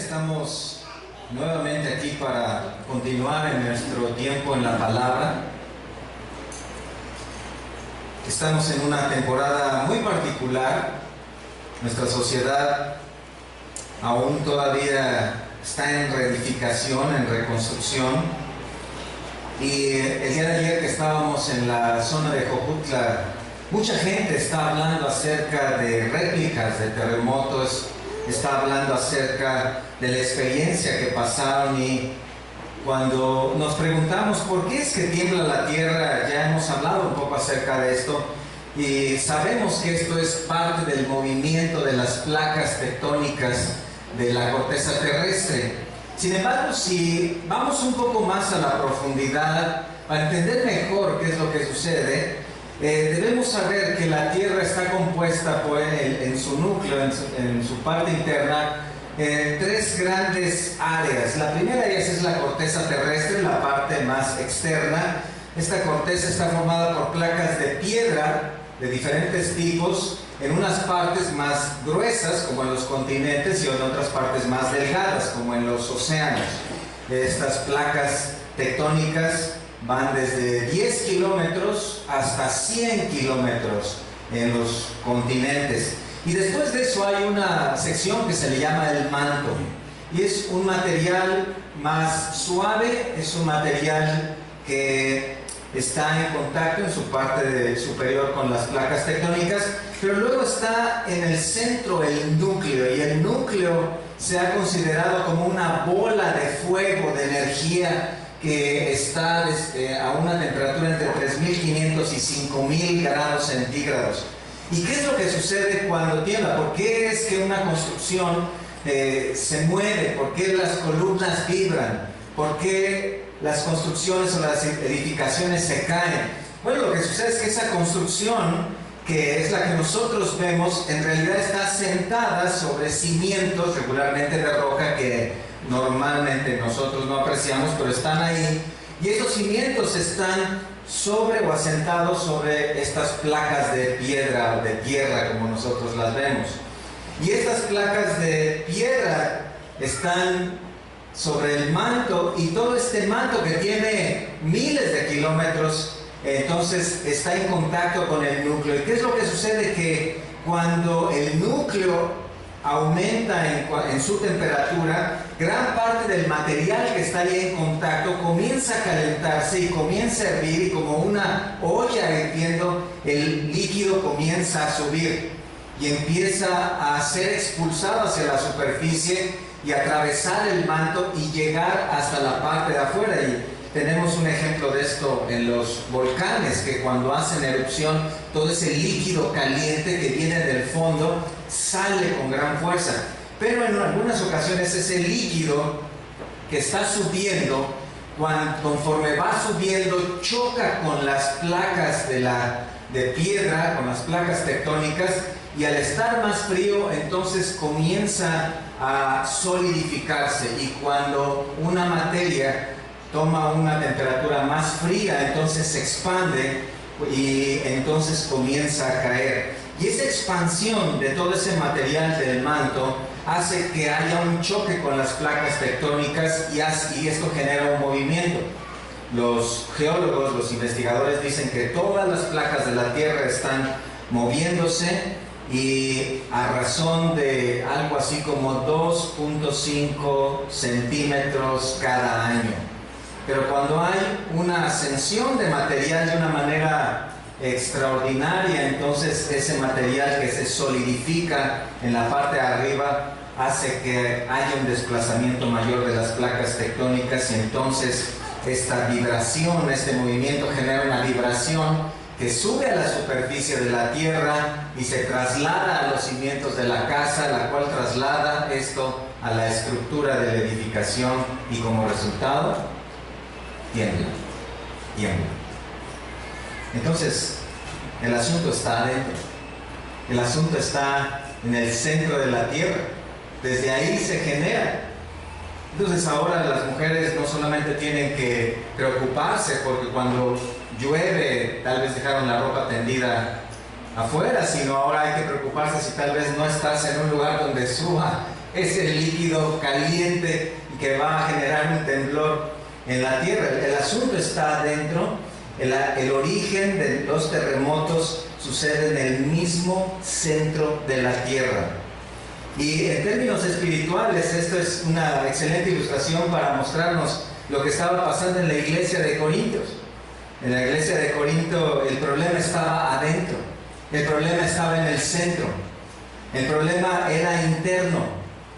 Estamos nuevamente aquí para continuar en nuestro tiempo en la palabra. Estamos en una temporada muy particular. Nuestra sociedad aún todavía está en reedificación, en reconstrucción. Y el día de ayer que estábamos en la zona de Jojutla, mucha gente está hablando acerca de réplicas de terremotos, está hablando acerca de la experiencia que pasaron, y cuando nos preguntamos por qué es que tiembla la tierra, ya hemos hablado un poco acerca de esto, y sabemos que esto es parte del movimiento de las placas tectónicas de la corteza terrestre. Sin embargo, si vamos un poco más a la profundidad, para entender mejor qué es lo que sucede, debemos saber que la Tierra está compuesta en su núcleo, en su parte interna, tres grandes áreas. La primera de ellas es la corteza terrestre, la parte más externa. Esta corteza está formada por placas de piedra de diferentes tipos, en unas partes más gruesas, como en los continentes, y en otras partes más delgadas, como en los océanos. Estas placas tectónicas van desde 10 kilómetros hasta 100 kilómetros en los continentes. Y después de eso hay una sección que se le llama el manto. Y es un material más suave, es un material que está en contacto en su parte superior con las placas tectónicas, pero luego está en el centro el núcleo, y el núcleo se ha considerado como una bola de fuego, de energía, que está a una temperatura entre 3.500 y 5.000 grados centígrados. ¿Y qué es lo que sucede cuando tiembla? ¿Por qué es que una construcción se mueve? ¿Por qué las columnas vibran? ¿Por qué las construcciones o las edificaciones se caen? Bueno, lo que sucede es que esa construcción, que es la que nosotros vemos, en realidad está sentada sobre cimientos regularmente de roca que normalmente nosotros no apreciamos, pero están ahí, y estos cimientos están sobre o asentados sobre estas placas de piedra o de tierra, como nosotros las vemos. Y estas placas de piedra están sobre el manto, y todo este manto, que tiene miles de kilómetros, entonces está en contacto con el núcleo. ¿Y qué es lo que sucede? Que cuando el núcleo aumenta en su temperatura, gran parte del material que está ahí en contacto comienza a calentarse y comienza a hervir, y como una olla hirviendo, el líquido comienza a subir y empieza a ser expulsado hacia la superficie y atravesar el manto y llegar hasta la parte de afuera. Y tenemos un ejemplo de esto en los volcanes, que cuando hacen erupción, todo ese líquido caliente que viene del fondo sale con gran fuerza. Pero en algunas ocasiones ese líquido que está subiendo, conforme va subiendo, choca con las placas de piedra, con las placas tectónicas, y al estar más frío, entonces comienza a solidificarse. Y cuando una materia toma una temperatura más fría, entonces se expande y entonces comienza a caer. Y esa expansión de todo ese material del manto hace que haya un choque con las placas tectónicas, y esto genera un movimiento. Los geólogos, los investigadores dicen que todas las placas de la Tierra están moviéndose, y a razón de algo así como 2.5 centímetros cada año. Pero cuando hay una ascensión de material de una manera extraordinaria, entonces ese material que se solidifica en la parte de arriba hace que haya un desplazamiento mayor de las placas tectónicas, y entonces esta vibración, este movimiento genera una vibración que sube a la superficie de la tierra y se traslada a los cimientos de la casa, la cual traslada esto a la estructura de la edificación, y como resultado tiembla. Entonces, el asunto está adentro. El asunto está en el centro de la tierra. Desde ahí se genera. Entonces ahora las mujeres no solamente tienen que preocuparse porque cuando llueve tal vez dejaron la ropa tendida afuera, sino ahora hay que preocuparse si tal vez no estás en un lugar donde suba ese líquido caliente que va a generar un temblor en la tierra. El asunto está adentro. El origen de los terremotos sucede en el mismo centro de la tierra. Y en términos espirituales, esto es una excelente ilustración para mostrarnos lo que estaba pasando en la iglesia de Corintios. En la iglesia de Corinto el problema estaba adentro, el problema estaba en el centro, el problema era interno,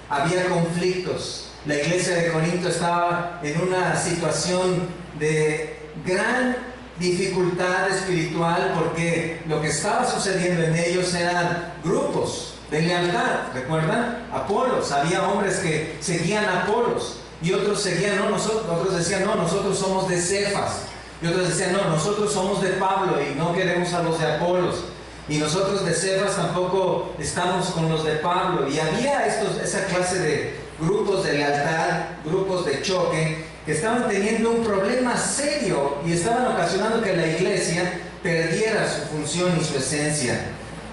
había conflictos. La iglesia de Corinto estaba en una situación de gran dificultad espiritual porque lo que estaba sucediendo en ellos eran grupos de lealtad. ¿Recuerdan? Apolos. Había hombres que seguían a Apolos y otros seguían, otros decían, no, nosotros somos de Cefas, y otros decían, no, nosotros somos de Pablo y no queremos a los de Apolos, y nosotros de Cefas tampoco estamos con los de Pablo. Y había esa clase de grupos de lealtad, grupos de choque, que estaban teniendo un problema serio y estaban ocasionando que la iglesia perdiera su función y su esencia.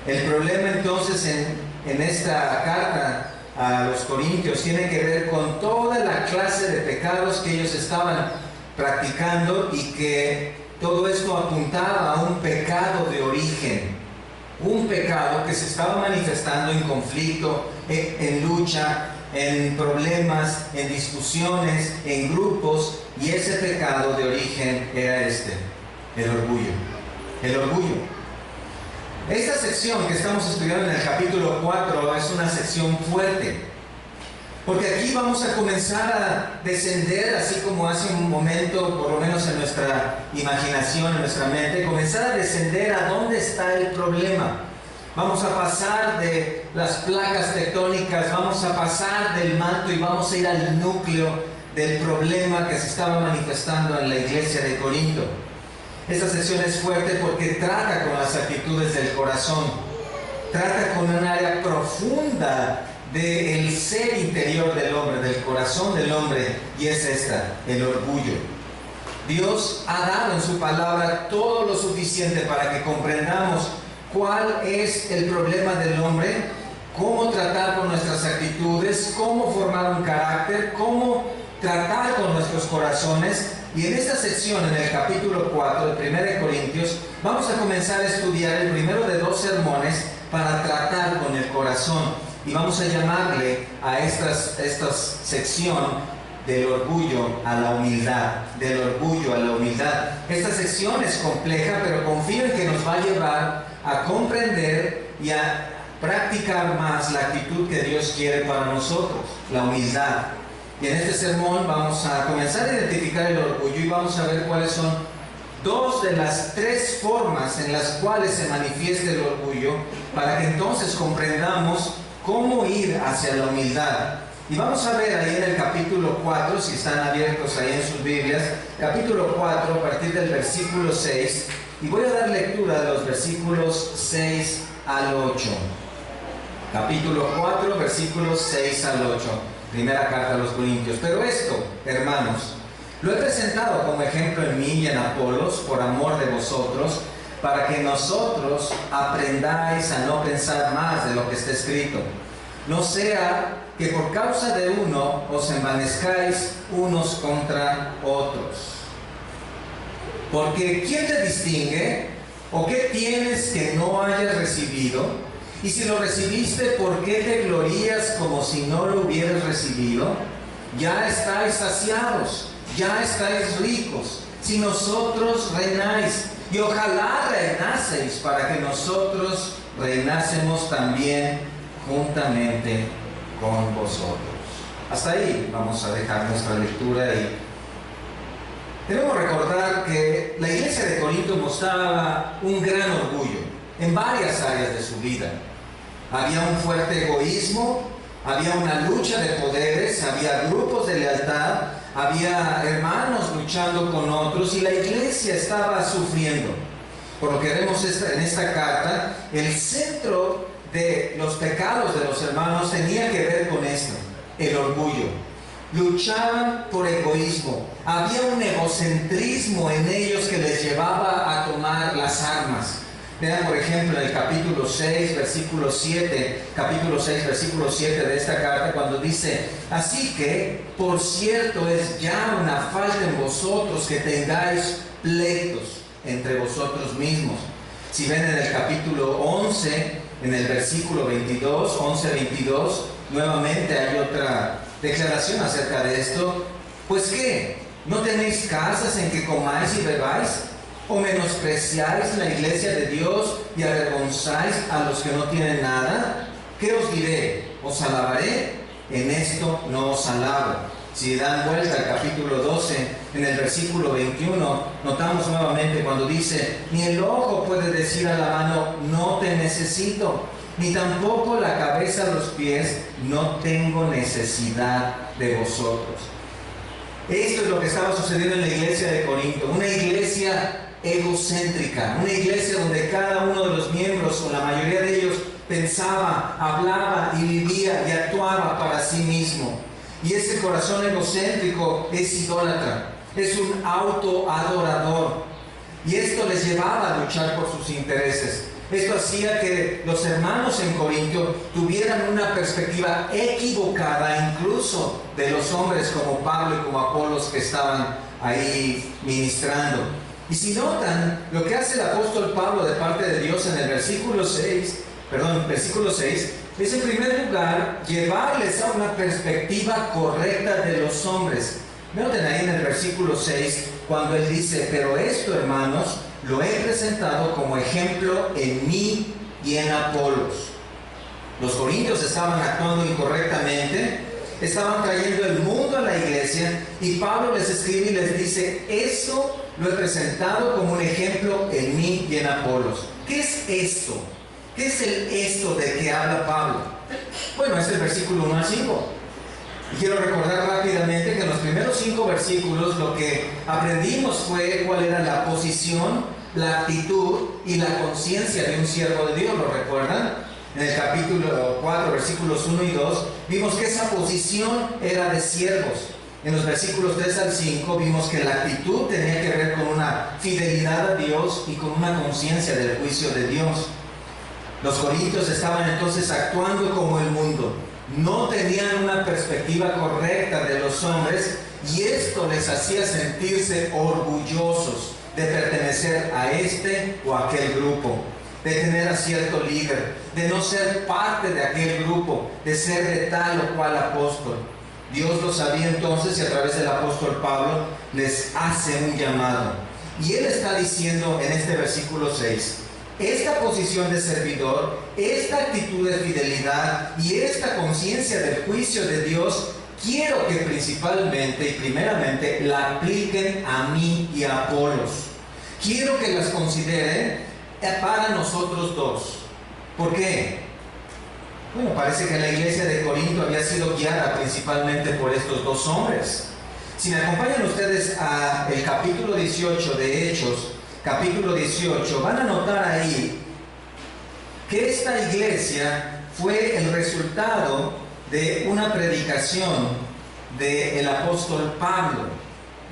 El problema entonces en esta carta a los Corintios tiene que ver con toda la clase de pecados que ellos estaban practicando y que todo esto apuntaba a un pecado de origen, un pecado que se estaba manifestando en conflicto, en lucha, en problemas, en discusiones, en grupos, y ese pecado de origen era el orgullo. El orgullo. Esta sección que estamos estudiando en el capítulo 4 es una sección fuerte, porque aquí vamos a comenzar a descender, así como hace un momento, por lo menos en nuestra imaginación, en nuestra mente, comenzar a descender a dónde está el problema. Vamos a pasar de las placas tectónicas, vamos a pasar del manto y vamos a ir al núcleo del problema que se estaba manifestando en la iglesia de Corinto. Esta sección es fuerte porque trata con las actitudes del corazón, trata con un área profunda del ser interior del hombre, del corazón del hombre, y es el orgullo. Dios ha dado en su palabra todo lo suficiente para que comprendamos cuál es el problema del hombre, cómo tratar con nuestras actitudes, cómo formar un carácter, cómo tratar con nuestros corazones. Y en esta sección, en el capítulo 4 de 1 Corintios, vamos a comenzar a estudiar el primero de 2 sermones para tratar con el corazón. Y vamos a llamarle a esta sección del orgullo a la humildad, del orgullo a la humildad. Esta sección es compleja, pero confío en que nos va a llevar a comprender y a practicar más la actitud que Dios quiere para nosotros, la humildad. Y en este sermón vamos a comenzar a identificar el orgullo y vamos a ver cuáles son 2 de las 3 formas en las cuales se manifiesta el orgullo, para que entonces comprendamos cómo ir hacia la humildad. Y vamos a ver ahí en el capítulo 4, si están abiertos ahí en sus Biblias, capítulo 4 a partir del versículo 6, y voy a dar lectura de los versículos 6 al 8. Capítulo 4, versículos 6 al 8. Primera carta a los Corintios. Pero esto, hermanos, lo he presentado como ejemplo en mí y en Apolos, por amor de vosotros, para que nosotros aprendáis a no pensar más de lo que está escrito. No sea que por causa de uno os envanezcáis unos contra otros. Porque ¿quién te distingue? ¿O qué tienes que no hayas recibido? Y si lo recibiste, ¿por qué te glorías como si no lo hubieras recibido? Ya estáis saciados, ya estáis ricos, si nosotros reináis, y ojalá reinaseis para que nosotros reinásemos también juntamente con vosotros. Hasta ahí vamos a dejar nuestra lectura y debemos recordar que la iglesia de Corinto mostraba un gran orgullo en varias áreas de su vida. Había un fuerte egoísmo, había una lucha de poderes, había grupos de lealtad, había hermanos luchando con otros y la iglesia estaba sufriendo. Por lo que vemos en esta carta, el centro de los pecados de los hermanos tenía que ver con esto, el orgullo. Luchaban por egoísmo, había un egocentrismo en ellos que les llevaba a tomar las armas. Vean, por ejemplo, en el capítulo 6, versículo 7 de esta carta, cuando dice: así que, por cierto, es ya una falta en vosotros que tengáis pleitos entre vosotros mismos. Si ven en el capítulo 11, en el versículo 22, 11-22, nuevamente hay otra declaración acerca de esto. Pues ¿qué? ¿No tenéis casas en que comáis y bebáis? ¿O menospreciáis la iglesia de Dios y avergonzáis a los que no tienen nada? ¿Qué os diré? ¿Os alabaré? En esto no os alabo. Si dan vuelta al capítulo 12, en el versículo 21, notamos nuevamente cuando dice: ni el ojo puede decir a la mano, no te necesito, ni tampoco la cabeza a los pies, no tengo necesidad de vosotros. Esto es lo que estaba sucediendo en la iglesia de Corinto, una iglesia egocéntrica, una iglesia donde cada uno de los miembros, o la mayoría de ellos, pensaba, hablaba y vivía y actuaba para sí mismo. Y ese corazón egocéntrico es idólatra, es un autoadorador. Y esto les llevaba a luchar por sus intereses. Esto hacía que los hermanos en Corinto tuvieran una perspectiva equivocada incluso de los hombres como Pablo y como Apolos que estaban ahí ministrando. Y si notan, lo que hace el apóstol Pablo de parte de Dios en el versículo 6, es en primer lugar llevarles a una perspectiva correcta de los hombres. Noten ahí en el versículo 6, cuando él dice: pero esto, hermanos, lo he presentado como ejemplo en mí y en Apolos. Los corintios estaban actuando incorrectamente, estaban trayendo el mundo a la iglesia, y Pablo les escribe y les dice: esto lo he presentado como un ejemplo en mí y en Apolos. ¿Qué es esto? ¿Qué es el esto de que habla Pablo? Bueno, es el versículo 1 al 5. Y quiero recordar rápidamente que en los primeros 5 versículos lo que aprendimos fue cuál era la posición, la actitud y la conciencia de un siervo de Dios. ¿Lo recuerdan? En el capítulo 4, versículos 1 y 2, vimos que esa posición era de siervos. En los versículos 3 al 5 vimos que la actitud tenía que ver con una fidelidad a Dios y con una conciencia del juicio de Dios. Los corintios estaban entonces actuando como el mundo. No tenían una perspectiva correcta de los hombres, y esto les hacía sentirse orgullosos de pertenecer a este o aquel grupo, de tener a cierto líder, de no ser parte de aquel grupo, de ser de tal o cual apóstol. Dios lo sabía entonces, y a través del apóstol Pablo les hace un llamado. Y él está diciendo en este versículo 6: esta posición de servidor, esta actitud de fidelidad y esta conciencia del juicio de Dios, quiero que principalmente y primeramente la apliquen a mí y a Apolos. Quiero que las consideren para nosotros dos. ¿Por qué? Bueno, parece que la iglesia de Corinto había sido guiada principalmente por estos dos hombres. Si me acompañan ustedes al capítulo 18 de Hechos, capítulo 18, van a notar ahí que esta iglesia fue el resultado de una predicación del apóstol Pablo.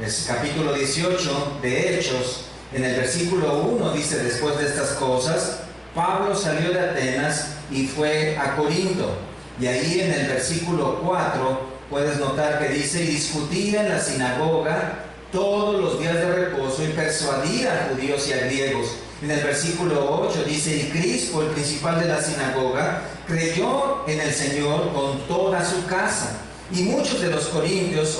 Es capítulo 18 de Hechos, en el versículo 1 dice: después de estas cosas, Pablo salió de Atenas y fue a Corinto. Y ahí en el versículo 4 puedes notar que dice: y discutía en la sinagoga todos los días de reposo y persuadía a judíos y a griegos. En el versículo 8 dice: y Crispo, el principal de la sinagoga, creyó en el Señor con toda su casa. Y muchos de los corintios,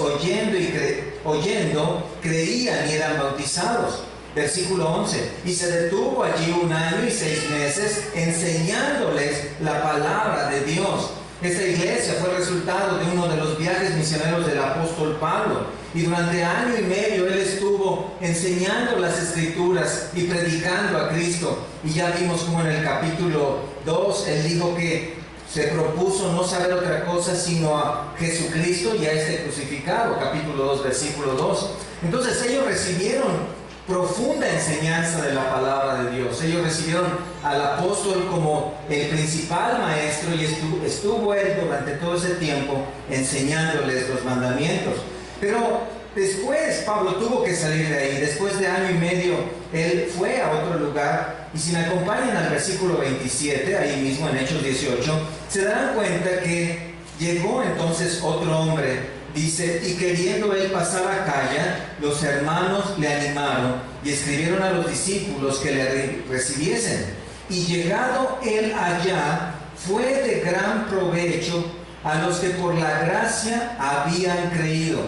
oyendo, creían y eran bautizados. Versículo 11: y se detuvo allí 1 año y 6 meses, enseñándoles la palabra de Dios. Esta iglesia fue el resultado de uno de los viajes misioneros del apóstol Pablo, y durante 1 año y medio él estuvo enseñando las Escrituras y predicando a Cristo. Y ya vimos como en el capítulo 2 él dijo que se propuso no saber otra cosa sino a Jesucristo y a este crucificado, capítulo 2, versículo 2. Entonces ellos recibieron profunda enseñanza de la palabra de Dios. Ellos recibieron al apóstol como el principal maestro, y estuvo él durante todo ese tiempo enseñándoles los mandamientos. Pero después Pablo tuvo que salir de ahí. Después de 1 año y medio él fue a otro lugar Y si me acompañan al versículo 27, ahí mismo en Hechos 18, se darán cuenta que llegó entonces otro hombre, dice, y queriendo él pasar a Acaya, los hermanos le animaron y escribieron a los discípulos que le recibiesen. Y llegado él allá, fue de gran provecho a los que por la gracia habían creído.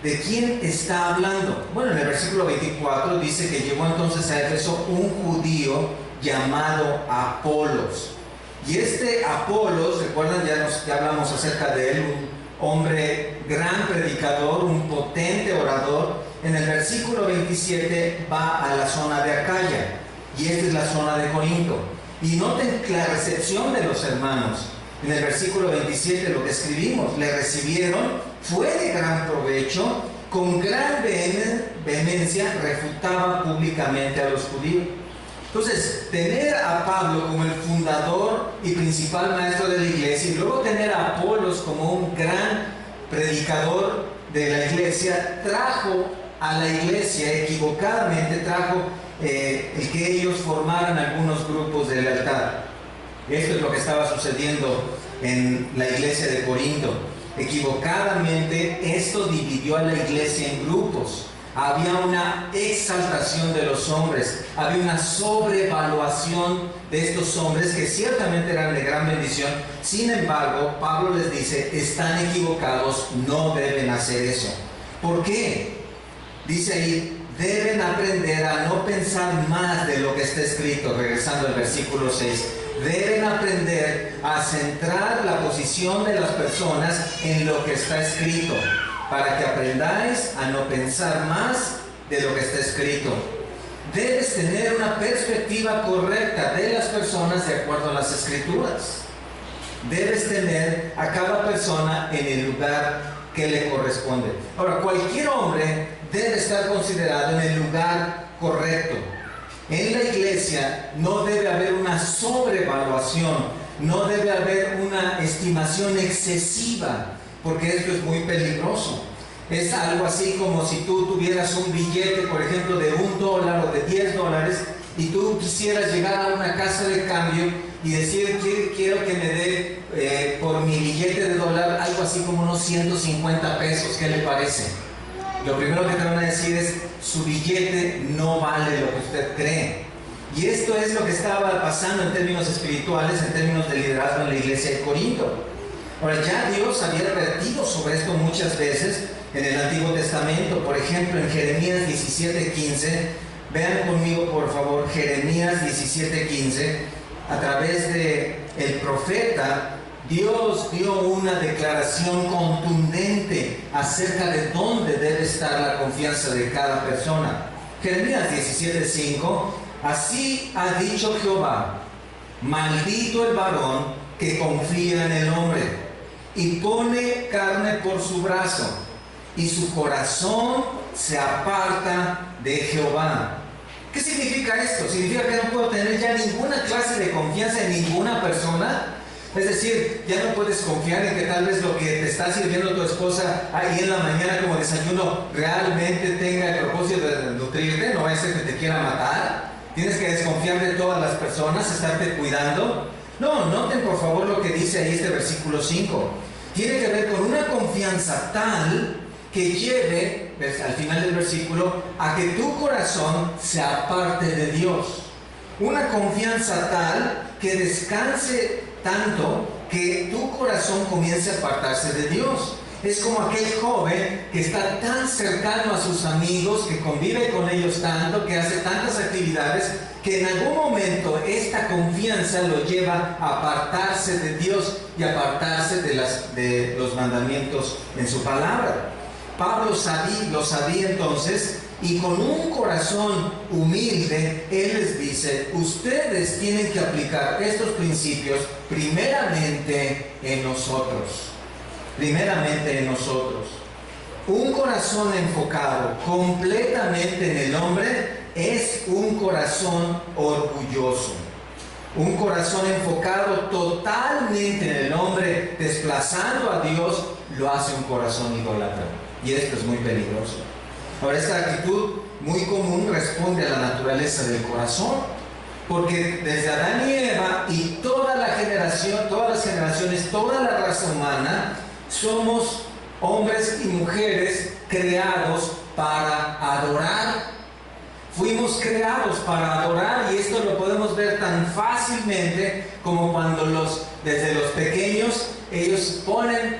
¿De quién está hablando? Bueno, en el versículo 24 dice que llegó entonces a Éfeso un judío llamado Apolos. Y este Apolos, recuerdan, ya hablamos acerca de él, un hombre gran predicador, un potente orador. En el versículo 27 va a la zona de Acaya, y esta es la zona de Corinto. Y noten la recepción de los hermanos. En el versículo 27 lo que escribimos, le recibieron, fue de gran provecho, con gran vehemencia refutaba públicamente a los judíos. Entonces, tener a Pablo como el fundador y principal maestro de la iglesia, y luego tener a Apolos como un gran predicador de la iglesia, trajo a la iglesia, equivocadamente trajo el que ellos formaran algunos grupos de lealtad. Esto es lo que estaba sucediendo en la iglesia de Corinto. Equivocadamente, esto dividió a la iglesia en grupos. Había una exaltación de los hombres, había una sobrevaluación de estos hombres que ciertamente eran de gran bendición. Sin embargo, Pablo les dice, están equivocados, no deben hacer eso. ¿Por qué? Dice ahí, deben aprender a no pensar más de lo que está escrito, regresando al versículo 6. Deben aprender a centrar la posición de las personas en lo que está escrito, para que aprendáis a no pensar más de lo que está escrito. Debes tener una perspectiva correcta de las personas de acuerdo a las escrituras. Debes tener a cada persona en el lugar que le corresponde. Ahora, cualquier hombre debe estar considerado en el lugar correcto. En la iglesia no debe haber una sobrevaluación, no debe haber una estimación excesiva, porque esto es muy peligroso. Es algo así como si tú tuvieras un billete, por ejemplo, de $1 o de $10, y tú quisieras llegar a una casa de cambio y decir, quiero que me dé por mi billete de dólar algo así como unos 150 pesos, ¿qué le parece? Lo primero que te van a decir es, su billete no vale lo que usted cree. Y esto es lo que estaba pasando en términos espirituales, en términos de liderazgo en la iglesia de Corinto. Ahora, ya Dios había advertido sobre esto muchas veces en el Antiguo Testamento. Por ejemplo, en Jeremías 17:15, vean conmigo por favor Jeremías 17:15, a través de el profeta, Dios dio una declaración contundente acerca de dónde debe estar la confianza de cada persona. Jeremías 17:5, así ha dicho Jehová, maldito el varón que confía en el hombre y pone carne por su brazo, y su corazón se aparta de Jehová. ¿Qué significa esto? ¿Significa que no puedo tener ya ninguna clase de confianza en ninguna persona? Es decir, ya no puedes confiar en que tal vez lo que te está sirviendo tu esposa ahí en la mañana como desayuno realmente tenga el propósito de nutrirte, no es que te quiera matar. Tienes que desconfiar de todas las personas, estarte cuidando. No, noten por favor lo que dice ahí este versículo 5. Tiene que ver con una confianza tal que lleve, al final del versículo, a que tu corazón se aparte de Dios. Una confianza tal que descanse tanto que tu corazón comience a apartarse de Dios. Es como aquel joven que está tan cercano a sus amigos, que convive con ellos tanto, que hace tantas actividades, que en algún momento esta confianza lo lleva a apartarse de Dios y apartarse de los mandamientos en su palabra. Pablo lo sabía entonces, y con un corazón humilde, él les dice, ustedes tienen que aplicar estos principios primeramente en nosotros. Primeramente en nosotros. Un corazón enfocado completamente en el hombre es un corazón orgulloso. Un corazón enfocado totalmente en el hombre, desplazando a Dios, lo hace un corazón idólatra. Y esto es muy peligroso. Ahora, esta actitud muy común responde a la naturaleza del corazón. Porque desde Adán y Eva y todas las generaciones, toda la raza humana, somos hombres y mujeres creados para adorar. Fuimos creados para adorar, y esto lo podemos ver tan fácilmente como cuando desde los pequeños ellos ponen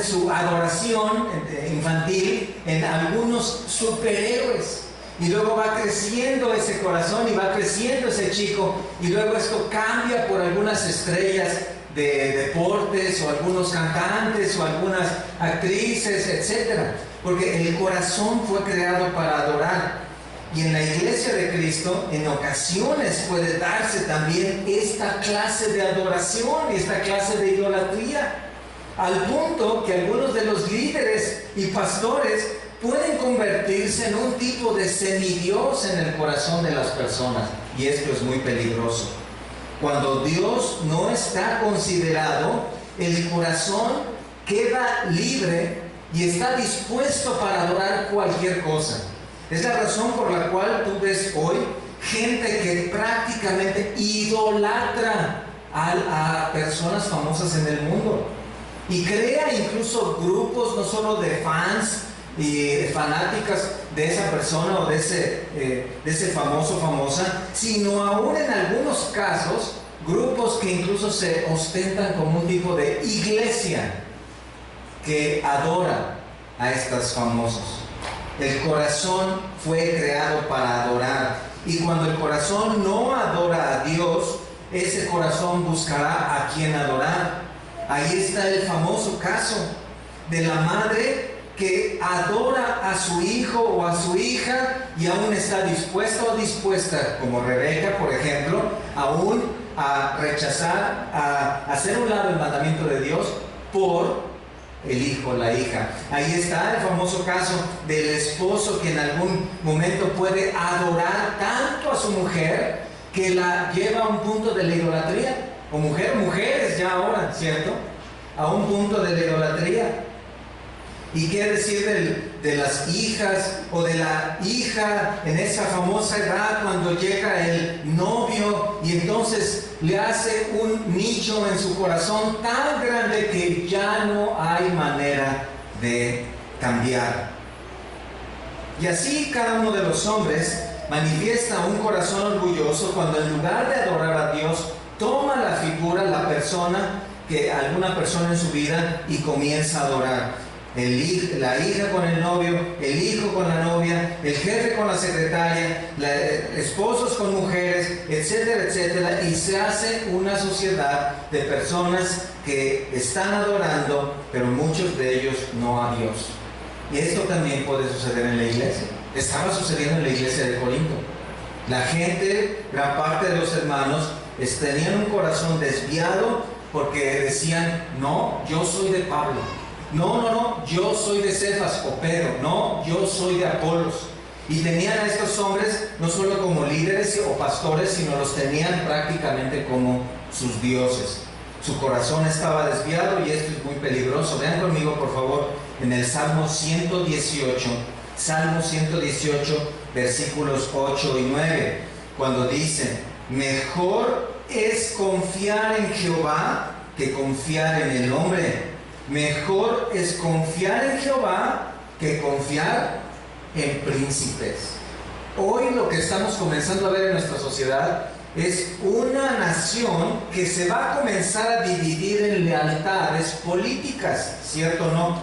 su adoración infantil en algunos superhéroes. Y luego va creciendo ese corazón y va creciendo ese chico, y luego esto cambia por algunas estrellas de deportes o algunos cantantes o algunas actrices, etc. Porque el corazón fue creado para adorar. Y en la iglesia de Cristo, en ocasiones puede darse también esta clase de adoración y esta clase de idolatría, al punto que algunos de los líderes y pastores pueden convertirse en un tipo de semidios en el corazón de las personas. Y esto es muy peligroso. Cuando Dios no está considerado, el corazón queda libre y está dispuesto para adorar cualquier cosa. Es la razón por la cual tú ves hoy gente que prácticamente idolatra a personas famosas en el mundo, y crea incluso grupos no solo de fans y fanáticas de esa persona o de ese famoso, famosa, sino aún en algunos casos grupos que incluso se ostentan como un tipo de iglesia que adora a estos famosos. El corazón fue creado para adorar, y cuando el corazón no adora a Dios, ese corazón buscará a quien adorar. Ahí está el famoso caso de la madre que adora a su hijo o a su hija y aún está dispuesto o dispuesta, como Rebeca, por ejemplo, aún a rechazar, a hacer un lado el mandamiento de Dios por el hijo, la hija. Ahí está el famoso caso del esposo que en algún momento puede adorar tanto a su mujer que la lleva a un punto de la idolatría, o mujeres ya ahora, ¿cierto? A un punto de la idolatría. ¿Y qué decir de las hijas o de la hija en esa famosa edad cuando llega el novio y entonces le hace un nicho en su corazón tan grande que ya no hay manera de cambiar? Y así cada uno de los hombres manifiesta un corazón orgulloso cuando en lugar de adorar a Dios, toma la figura, la persona, alguna persona en su vida, y comienza a adorar. La hija con el novio, el hijo con la novia, el jefe con la secretaria, esposos con mujeres, etcétera, etcétera, y se hace una sociedad de personas que están adorando, pero muchos de ellos no a Dios. Y esto también puede suceder en la iglesia. Estaba sucediendo en la iglesia de Corinto. La gente, gran parte de los hermanos, tenían un corazón desviado porque decían: no, yo soy de Pablo. No, yo soy de Cefas o Pedro. No, yo soy de Apolos. Y tenían a estos hombres no solo como líderes o pastores, sino los tenían prácticamente como sus dioses. Su corazón estaba desviado, y esto es muy peligroso. Vean conmigo, por favor, en el Salmo 118, versículos 8 y 9, cuando dice: mejor es confiar en Jehová que confiar en el hombre. Mejor es confiar en Jehová que confiar en príncipes. Hoy lo que estamos comenzando a ver en nuestra sociedad es una nación que se va a comenzar a dividir en lealtades políticas, ¿cierto o no?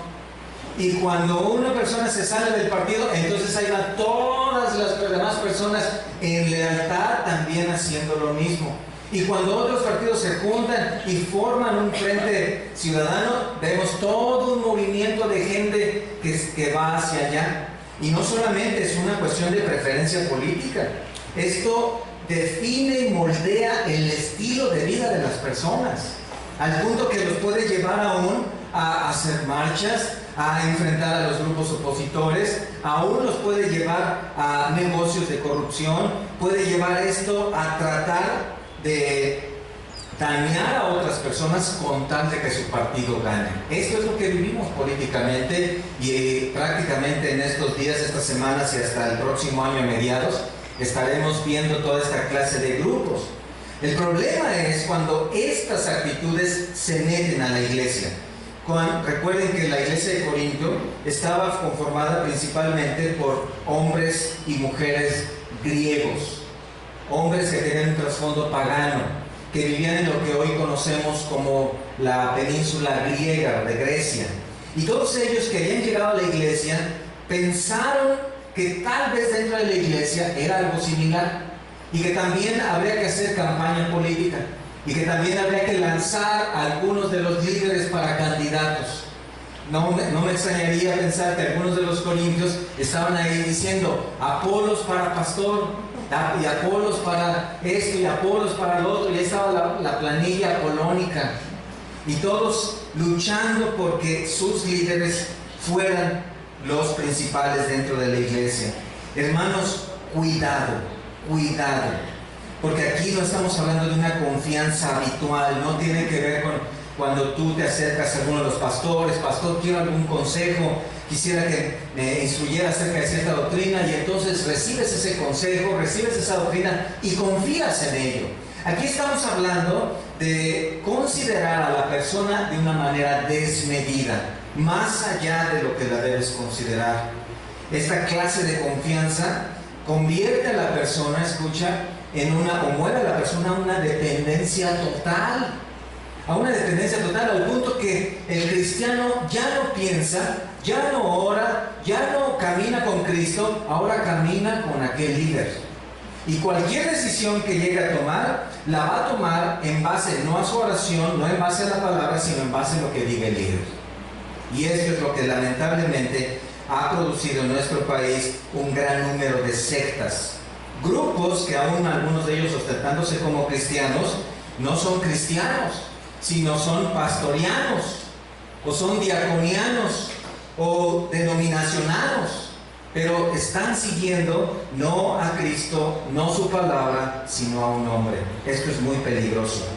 Y cuando una persona se sale del partido, entonces ahí van todas las demás personas en lealtad también haciendo lo mismo. Y cuando otros partidos se juntan y forman un frente ciudadano, vemos todo un movimiento de gente que va hacia allá. Y no solamente es una cuestión de preferencia política, esto define y moldea el estilo de vida de las personas, al punto que los puede llevar aún a hacer marchas, a enfrentar a los grupos opositores, aún los puede llevar a negocios de corrupción, puede llevar esto a tratar de dañar a otras personas con tal de que su partido gane. Esto es lo que vivimos políticamente, y prácticamente en estos días, estas semanas y hasta el próximo año a mediados, estaremos viendo toda esta clase de grupos. El problema es cuando estas actitudes se meten a la iglesia. Recuerden que la iglesia de Corinto estaba conformada principalmente por hombres y mujeres griegos, hombres que tenían un trasfondo pagano, que vivían en lo que hoy conocemos como la península griega de Grecia. Y todos ellos que habían llegado a la iglesia pensaron que tal vez dentro de la iglesia era algo similar y que también habría que hacer campaña política y que también habría que lanzar a algunos de los líderes para candidatos. No me extrañaría pensar que algunos de los corintios estaban ahí diciendo Apolos para pastor, y Apolos para esto, y Apolos para lo otro, y ahí estaba la planilla apolónica, y todos luchando porque sus líderes fueran los principales dentro de la iglesia. Hermanos, cuidado, porque aquí no estamos hablando de una confianza habitual, no tiene que ver con cuando tú te acercas a alguno de los pastores, pastor, quiero algún consejo, quisiera que me instruyera acerca de cierta doctrina, y entonces recibes ese consejo, recibes esa doctrina y confías en ello. Aquí estamos hablando de considerar a la persona de una manera desmedida, más allá de lo que la debes considerar. Esta clase de confianza convierte a la persona, escucha, o mueve a la persona a una dependencia total. A una dependencia total, al punto que el cristiano ya no piensa, ya no ora, ya no camina con Cristo, ahora camina con aquel líder. Y cualquier decisión que llegue a tomar, la va a tomar en base no a su oración, no en base a la palabra, sino en base a lo que diga el líder. Y esto es lo que lamentablemente ha producido en nuestro país un gran número de sectas. Grupos que aún algunos de ellos ostentándose como cristianos, no son cristianos, sino son pastorianos, o son diaconianos, o denominacionanos, pero están siguiendo no a Cristo, no su palabra, sino a un hombre. Esto es muy peligroso.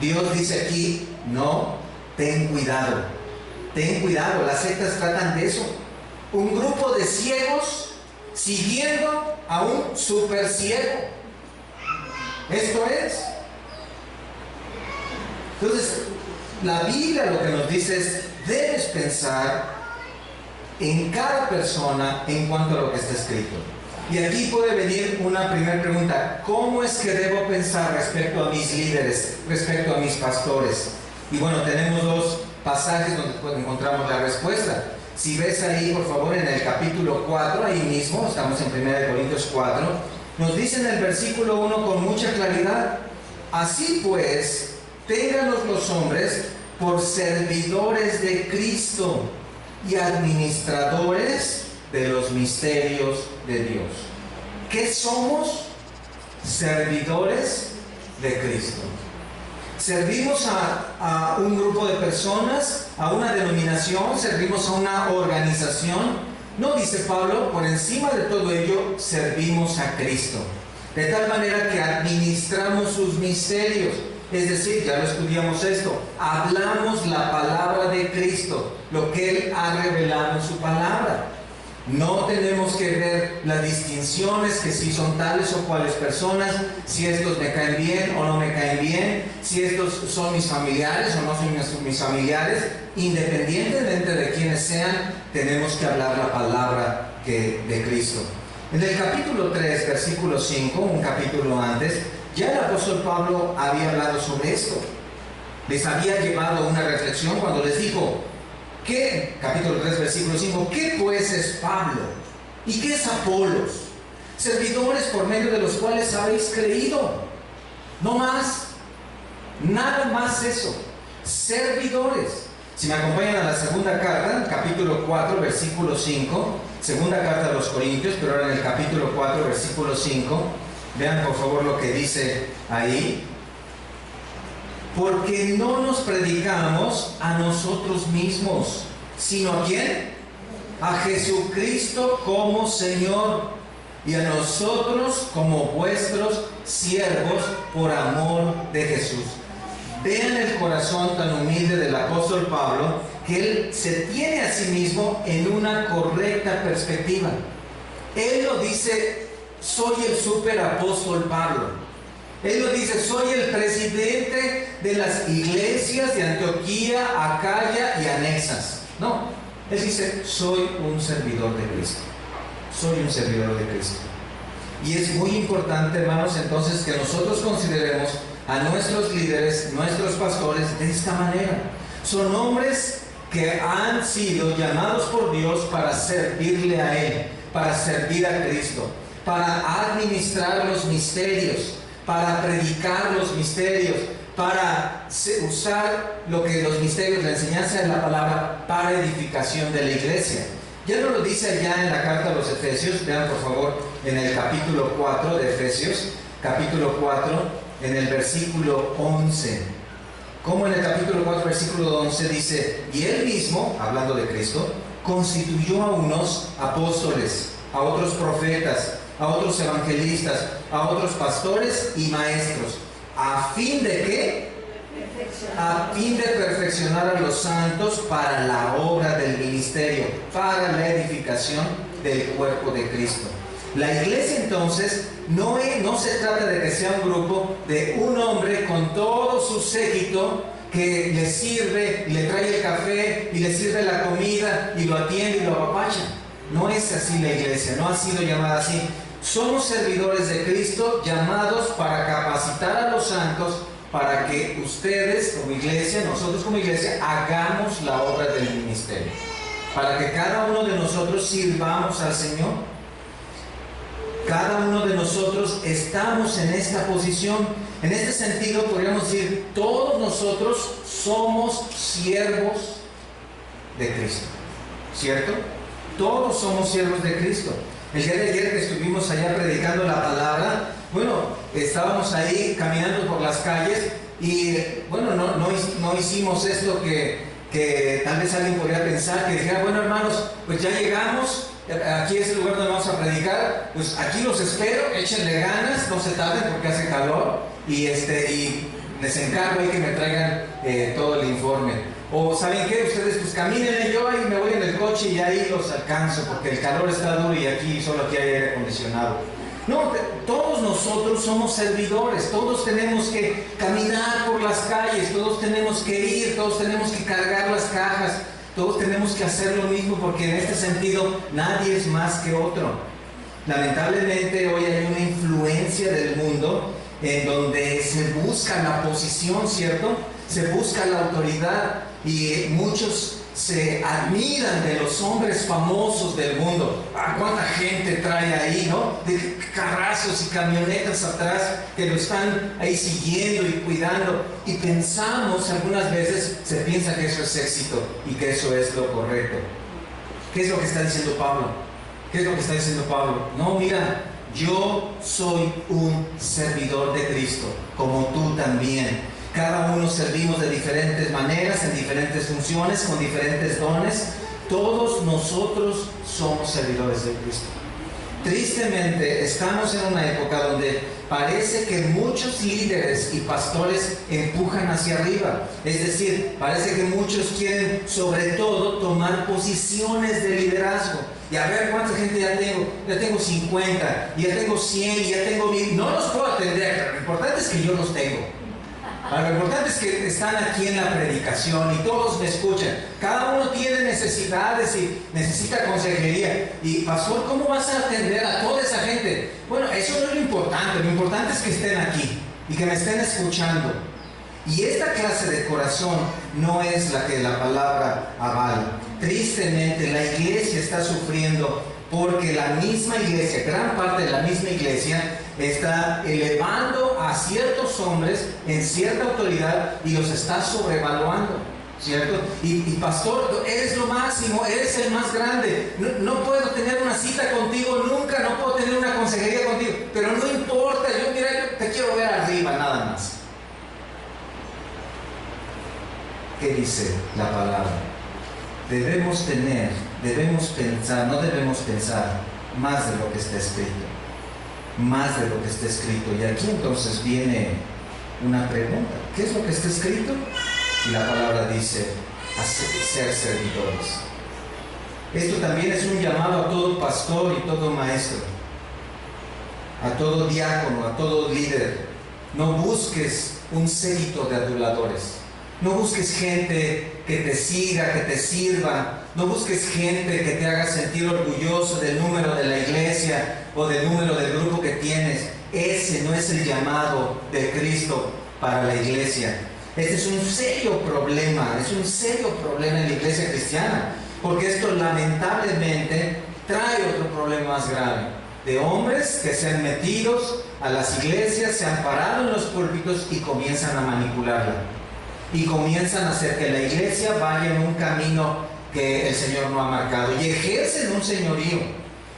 Dios dice aquí, no, ten cuidado, las sectas tratan de eso. Un grupo de ciegos siguiendo a un super ciego. Esto es. Entonces, la Biblia lo que nos dice es, debes pensar en cada persona en cuanto a lo que está escrito. Y aquí puede venir una primera pregunta: ¿cómo es que debo pensar respecto a mis líderes, respecto a mis pastores? Y bueno, tenemos dos pasajes donde encontramos la respuesta. Si ves ahí, por favor, en el capítulo 4, ahí mismo, estamos en 1 Corintios 4, nos dice en el versículo 1 con mucha claridad: así pues, ténganlos los hombres por servidores de Cristo y administradores de los misterios de Dios. ¿Qué somos? Servidores de Cristo. Servimos a un grupo de personas, a una denominación, servimos a una organización. No, dice Pablo, por encima de todo ello, servimos a Cristo. De tal manera que administramos sus misterios. Es decir, ya lo estudiamos esto, hablamos la palabra de Cristo, lo que Él ha revelado en su palabra. No tenemos que ver las distinciones, que si son tales o cuales personas, si estos me caen bien o no me caen bien, si estos son mis familiares o no son mis familiares. Independientemente de quienes sean, tenemos que hablar la palabra de Cristo. En el capítulo 3, versículo 5, un capítulo antes, ya el apóstol Pablo había hablado sobre esto. Les había llevado a una reflexión cuando les dijo, ¿qué? Capítulo 3, versículo 5, ¿qué pues es Pablo? ¿Y qué es Apolos? Servidores por medio de los cuales habéis creído. No más, nada más eso. Servidores. Si me acompañan a la segunda carta, capítulo 4, versículo 5, segunda carta a los Corintios, pero ahora en el capítulo 4, versículo 5, vean por favor lo que dice ahí. Porque no nos predicamos a nosotros mismos, sino ¿a quién? A Jesucristo como Señor, y a nosotros como vuestros siervos por amor de Jesús. Vean el corazón tan humilde del apóstol Pablo, que él se tiene a sí mismo en una correcta perspectiva. Él lo dice soy el superapóstol Pablo. Él no dice, soy el presidente de las iglesias de Antioquía, Acaya y anexas. No, él dice, soy un servidor de Cristo. Soy un servidor de Cristo. Y es muy importante, hermanos, entonces que nosotros consideremos a nuestros líderes, nuestros pastores, de esta manera. Son hombres que han sido llamados por Dios para servirle a Él, para servir a Cristo, para administrar los misterios, para predicar los misterios, para usar lo que los misterios, la enseñanza de la palabra, para edificación de la iglesia. Ya nos lo dice allá en la carta a los Efesios. Vean por favor en el capítulo 4 de Efesios, capítulo 4, en el versículo 11. Como en el capítulo 4, versículo 11 dice, y Él mismo, hablando de Cristo, constituyó a unos apóstoles, a otros profetas, a otros evangelistas, a otros pastores y maestros. ¿A fin de qué? A fin de perfeccionar a los santos para la obra del ministerio, para la edificación del cuerpo de Cristo. La iglesia entonces no se trata de que sea un grupo de un hombre con todo su séquito que le sirve, le trae el café y le sirve la comida y lo atiende y lo apapacha. No es así la iglesia, no ha sido llamada así. Somos servidores de Cristo llamados para capacitar a los santos para que ustedes como iglesia, nosotros como iglesia, hagamos la obra del ministerio. Para que cada uno de nosotros sirvamos al Señor. Cada uno de nosotros estamos en esta posición. En este sentido podríamos decir, todos nosotros somos siervos de Cristo. ¿Cierto? Todos somos siervos de Cristo. El día de ayer que estuvimos allá predicando la palabra, estábamos ahí caminando por las calles y no hicimos esto que tal vez alguien podría pensar, que dijera, bueno hermanos, pues ya llegamos, aquí es el lugar donde vamos a predicar, pues aquí los espero, échenle ganas, no se tarden porque hace calor y les encargo ahí que me traigan todo el informe. O ¿saben qué? Ustedes pues caminen, yo ahí me voy en el coche y ahí los alcanzo porque el calor está duro y aquí hay aire acondicionado. No, todos nosotros somos servidores, todos tenemos que caminar por las calles, todos tenemos que ir, todos tenemos que cargar las cajas, todos tenemos que hacer lo mismo porque en este sentido nadie es más que otro. Lamentablemente hoy hay una influencia del mundo en donde se busca la posición, ¿cierto? Se busca la autoridad y muchos se admiran de los hombres famosos del mundo. ¿Cuánta gente trae ahí, no? De carrazos y camionetas atrás que lo están ahí siguiendo y cuidando. Y pensamos, algunas veces se piensa que eso es éxito y que eso es lo correcto. ¿Qué es lo que está diciendo Pablo? ¿Qué es lo que está diciendo Pablo? No, mira, yo soy un servidor de Cristo, como tú también. Cada uno servimos de diferentes maneras, en diferentes funciones, con diferentes dones. Todos nosotros somos servidores de Cristo. Tristemente, estamos en una época donde parece que muchos líderes y pastores empujan hacia arriba. Es decir, parece que muchos quieren, sobre todo, tomar posiciones de liderazgo. Y a ver cuánta gente ya tengo. Ya tengo 50, ya tengo 100, ya tengo 1000. No los puedo atender, pero lo importante es que yo los tengo. Lo importante es que están aquí en la predicación y todos me escuchan. Cada uno tiene necesidades y necesita consejería. Y pastor, ¿cómo vas a atender a toda esa gente? Bueno, eso no es lo importante es que estén aquí y que me estén escuchando. Y esta clase de corazón no es la que la palabra avala. Tristemente, la iglesia está sufriendo porque la misma iglesia, gran parte de la misma iglesia, está elevando a ciertos hombres en cierta autoridad y los está sobrevaluando, ¿cierto? Y pastor, eres lo máximo, eres el más grande, no puedo tener una cita contigo nunca, no puedo tener una consejería contigo, pero no importa, yo te quiero ver arriba, nada más. ¿Qué dice la palabra? Debemos pensar, no debemos pensar más de lo que está escrito. Más de lo que está escrito. Y aquí entonces viene una pregunta. ¿Qué es lo que está escrito? Y la palabra dice, ser servidores. Esto también es un llamado a todo pastor y todo maestro. a todo diácono, a todo líder. No busques un séquito de aduladores. No busques gente que te siga, que te sirva. No busques gente que te haga sentir orgulloso del número de la iglesia o del número del grupo que tienes. Ese no es el llamado de Cristo para la iglesia. Este es un serio problema en la iglesia cristiana, porque esto lamentablemente trae otro problema más grave, de hombres que se han metido a las iglesias, se han parado en los púlpitos y comienzan a manipularla, y comienzan a hacer que la iglesia vaya en un camino que el Señor no ha marcado, y ejercen un señorío,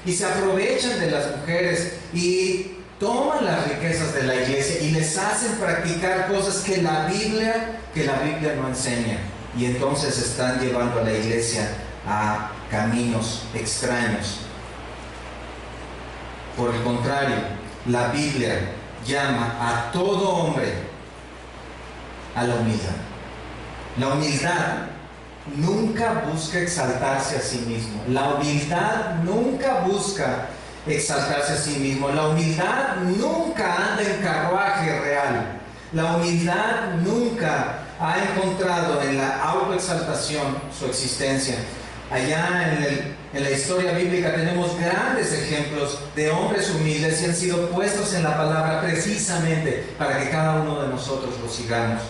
y se aprovechan de las mujeres, y toman las riquezas de la iglesia y les hacen practicar cosas que la Biblia no enseña, y entonces están llevando a la iglesia a caminos extraños. Por el contrario, la Biblia llama a todo hombre a la humildad. La humildad nunca busca exaltarse a sí mismo. La humildad nunca busca exaltarse a sí mismo. La humildad nunca anda en carruaje real. La humildad nunca ha encontrado en la autoexaltación su existencia. Allá en la historia bíblica tenemos grandes ejemplos de hombres humildes y han sido puestos en la palabra precisamente para que cada uno de nosotros lo sigamos.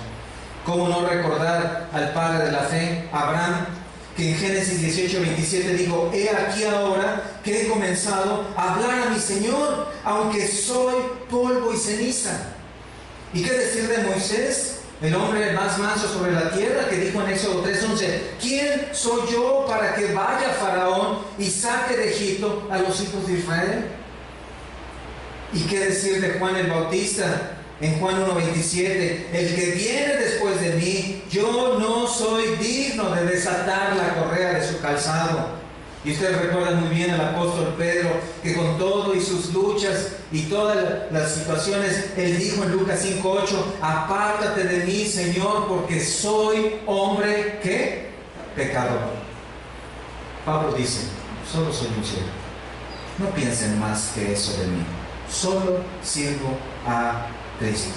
¿Cómo no recordar al padre de la fe, Abraham, que en Génesis 18:27 dijo: he aquí ahora que he comenzado a hablar a mi Señor, aunque soy polvo y ceniza? ¿Y qué decir de Moisés, el hombre más manso sobre la tierra, que dijo en Éxodo 3:11: ¿quién soy yo para que vaya Faraón y saque de Egipto a los hijos de Israel? ¿Y qué decir de Juan el Bautista en Juan 1:27: el que viene después de mí, yo no soy digno de desatar la correa de su calzado? Y ustedes recuerdan muy bien al apóstol Pedro, que con todo y sus luchas y todas las situaciones, él dijo en Lucas 5:8: apártate de mí, Señor, porque soy hombre, ¿qué? Pecador. Pablo dice: solo soy un siervo. No piensen más que eso de mí. Solo sirvo a Cristo.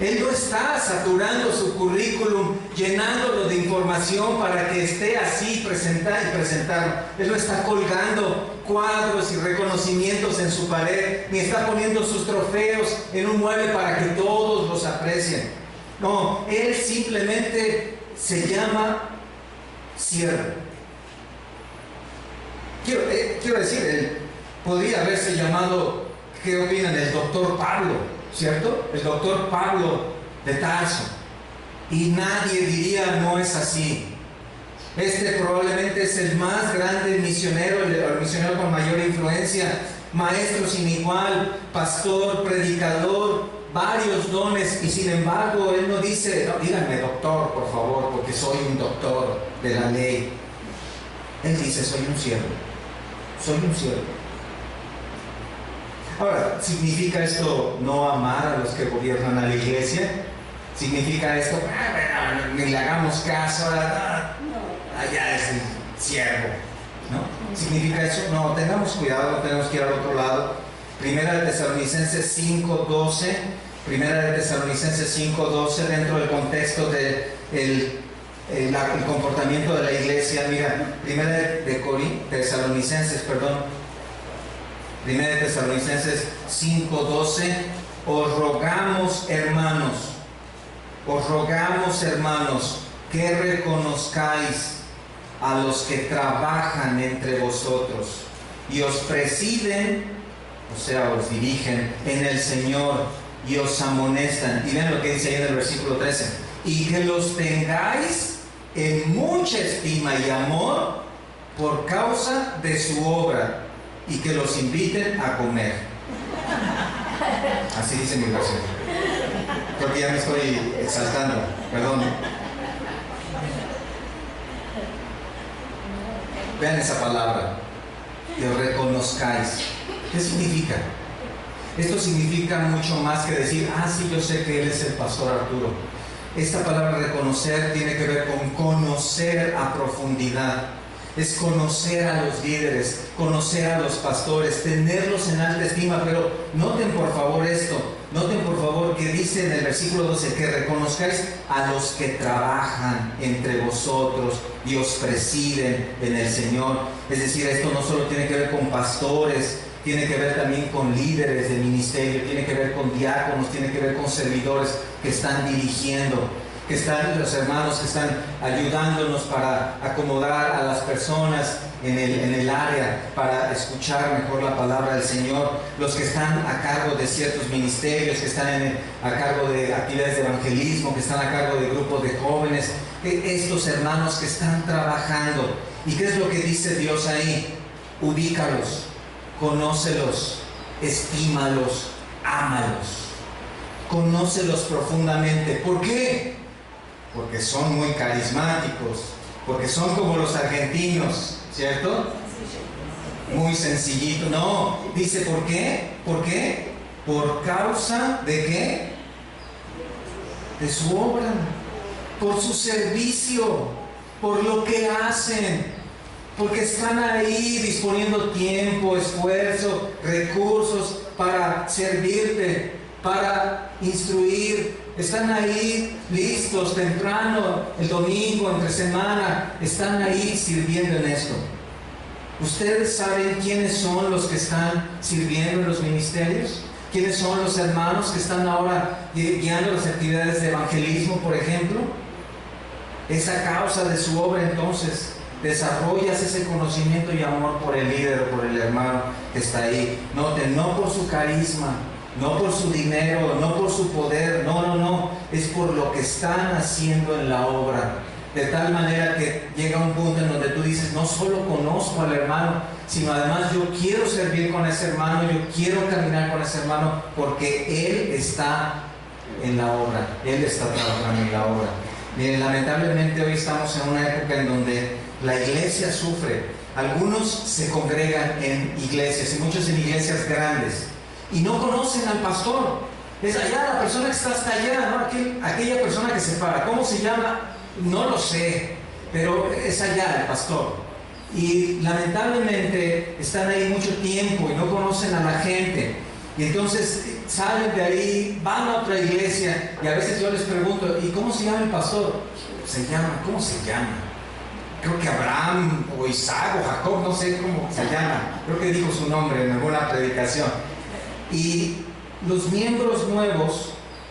Él no está saturando su currículum, llenándolo de información para que esté así presentar. Él no está colgando cuadros y reconocimientos en su pared, ni está poniendo sus trofeos en un mueble para que todos los aprecien. No, él simplemente se llama siervo. Quiero decir, él podría haberse llamado, ¿qué opinan? El doctor Pablo, ¿cierto? El doctor Pablo de Tarso. Y nadie diría: no es así. Este probablemente es el más grande misionero, el misionero con mayor influencia, maestro sin igual, pastor, predicador, varios dones, y sin embargo él no dice: no, díganme doctor, por favor, porque soy un doctor de la ley. Él dice: soy un siervo. Soy un siervo. Ahora, ¿significa esto no amar a los que gobiernan a la iglesia? ¿Significa esto, bueno, ni le hagamos caso, allá es el siervo, ¿no? ¿Significa eso? No, tengamos cuidado, no tenemos que ir al otro lado. Primera de Tesalonicenses 5:12, Primera de Tesalonicenses 5:12, dentro del contexto del el comportamiento de la iglesia. Mira, Primera de Tesalonicenses 5:12: os rogamos hermanos, que reconozcáis a los que trabajan entre vosotros y os presiden, o sea, os dirigen en el Señor y os amonestan. Y vean lo que dice ahí en el versículo 13: y que los tengáis en mucha estima y amor por causa de su obra, y que los inviten a comer. Así dice mi versión. Creo que ya me estoy exaltando, perdón. Vean esa palabra: que reconozcáis. ¿Qué significa? Esto significa mucho más que decir: ah, sí, yo sé que él es el pastor Arturo. Esta palabra reconocer tiene que ver con conocer a profundidad. Es conocer a los líderes, conocer a los pastores, tenerlos en alta estima, pero noten por favor esto, noten por favor que dice en el versículo 12, que reconozcáis a los que trabajan entre vosotros y os presiden en el Señor. Es decir, esto no solo tiene que ver con pastores, tiene que ver también con líderes de ministerio, tiene que ver con diáconos, tiene que ver con servidores que están dirigiendo, que están los hermanos que están ayudándonos para acomodar a las personas en el área, para escuchar mejor la palabra del Señor, los que están a cargo de ciertos ministerios, que están a cargo de actividades de evangelismo, que están a cargo de grupos de jóvenes, estos hermanos que están trabajando. ¿Y qué es lo que dice Dios ahí? Ubícalos, conócelos, estímalos, ámalos, conócelos profundamente. ¿Por qué? Porque son muy carismáticos, porque son como los argentinos, ¿cierto? Muy sencillito. No, dice ¿por qué? ¿Por qué? Por causa de ¿qué? De su obra, por su servicio, por lo que hacen, porque están ahí disponiendo tiempo, esfuerzo, recursos para servirte, para instruir. Están ahí listos temprano, el domingo, entre semana, están ahí sirviendo en esto. ¿Ustedes saben quiénes son los que están sirviendo en los ministerios? ¿Quiénes son los hermanos que están ahora guiando las actividades de evangelismo, por ejemplo? Esa causa de su obra, entonces, desarrollas ese conocimiento y amor por el líder o por el hermano que está ahí. Noten, no por su carisma, no por su dinero, no por su poder, no, es por lo que están haciendo en la obra. De tal manera que llega un punto en donde tú dices, no solo conozco al hermano, sino además yo quiero servir con ese hermano, yo quiero caminar con ese hermano, porque él está en la obra, él está trabajando en la obra. Miren, lamentablemente hoy estamos en una época en donde la iglesia sufre. Algunos se congregan en iglesias, y muchos en iglesias grandes, y no conocen al pastor. Es allá la persona que está hasta allá, ¿no? Aquella persona que se para. ¿Cómo se llama? No lo sé, pero es allá el pastor. Y lamentablemente están ahí mucho tiempo y no conocen a la gente. Y entonces salen de ahí, van a otra iglesia, y a veces yo les pregunto, ¿y cómo se llama el pastor? ¿Cómo se llama? Creo que Abraham o Isaac o Jacob, no sé cómo se llama. Creo que dijo su nombre en alguna predicación. Y los miembros nuevos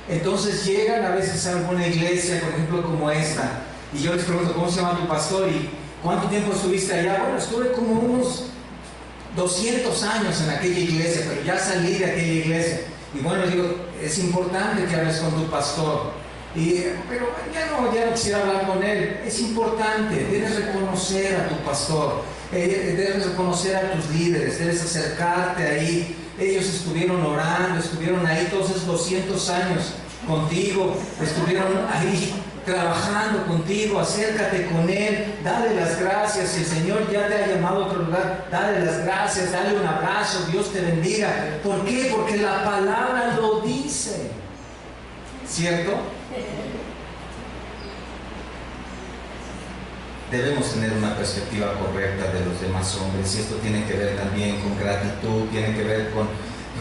entonces llegan a veces a alguna iglesia, por ejemplo como esta, y yo les pregunto, ¿cómo se llama tu pastor? ¿Y cuánto tiempo estuviste allá? Bueno, estuve como unos 200 años en aquella iglesia, pero ya salí de aquella iglesia. Y bueno, digo, es importante que hables con tu pastor. Pero ya no quisiera hablar con él. Es importante, debes reconocer a tu pastor, debes reconocer a tus líderes, debes acercarte ahí. Ellos estuvieron orando, estuvieron ahí todos esos 200 años contigo, estuvieron ahí trabajando contigo. Acércate con él, dale las gracias. Si el Señor ya te ha llamado a otro lugar, dale las gracias, dale un abrazo, Dios te bendiga. ¿Por qué? Porque la palabra lo dice, ¿cierto? Debemos tener una perspectiva correcta de los demás hombres, y esto tiene que ver también con gratitud, tiene que ver con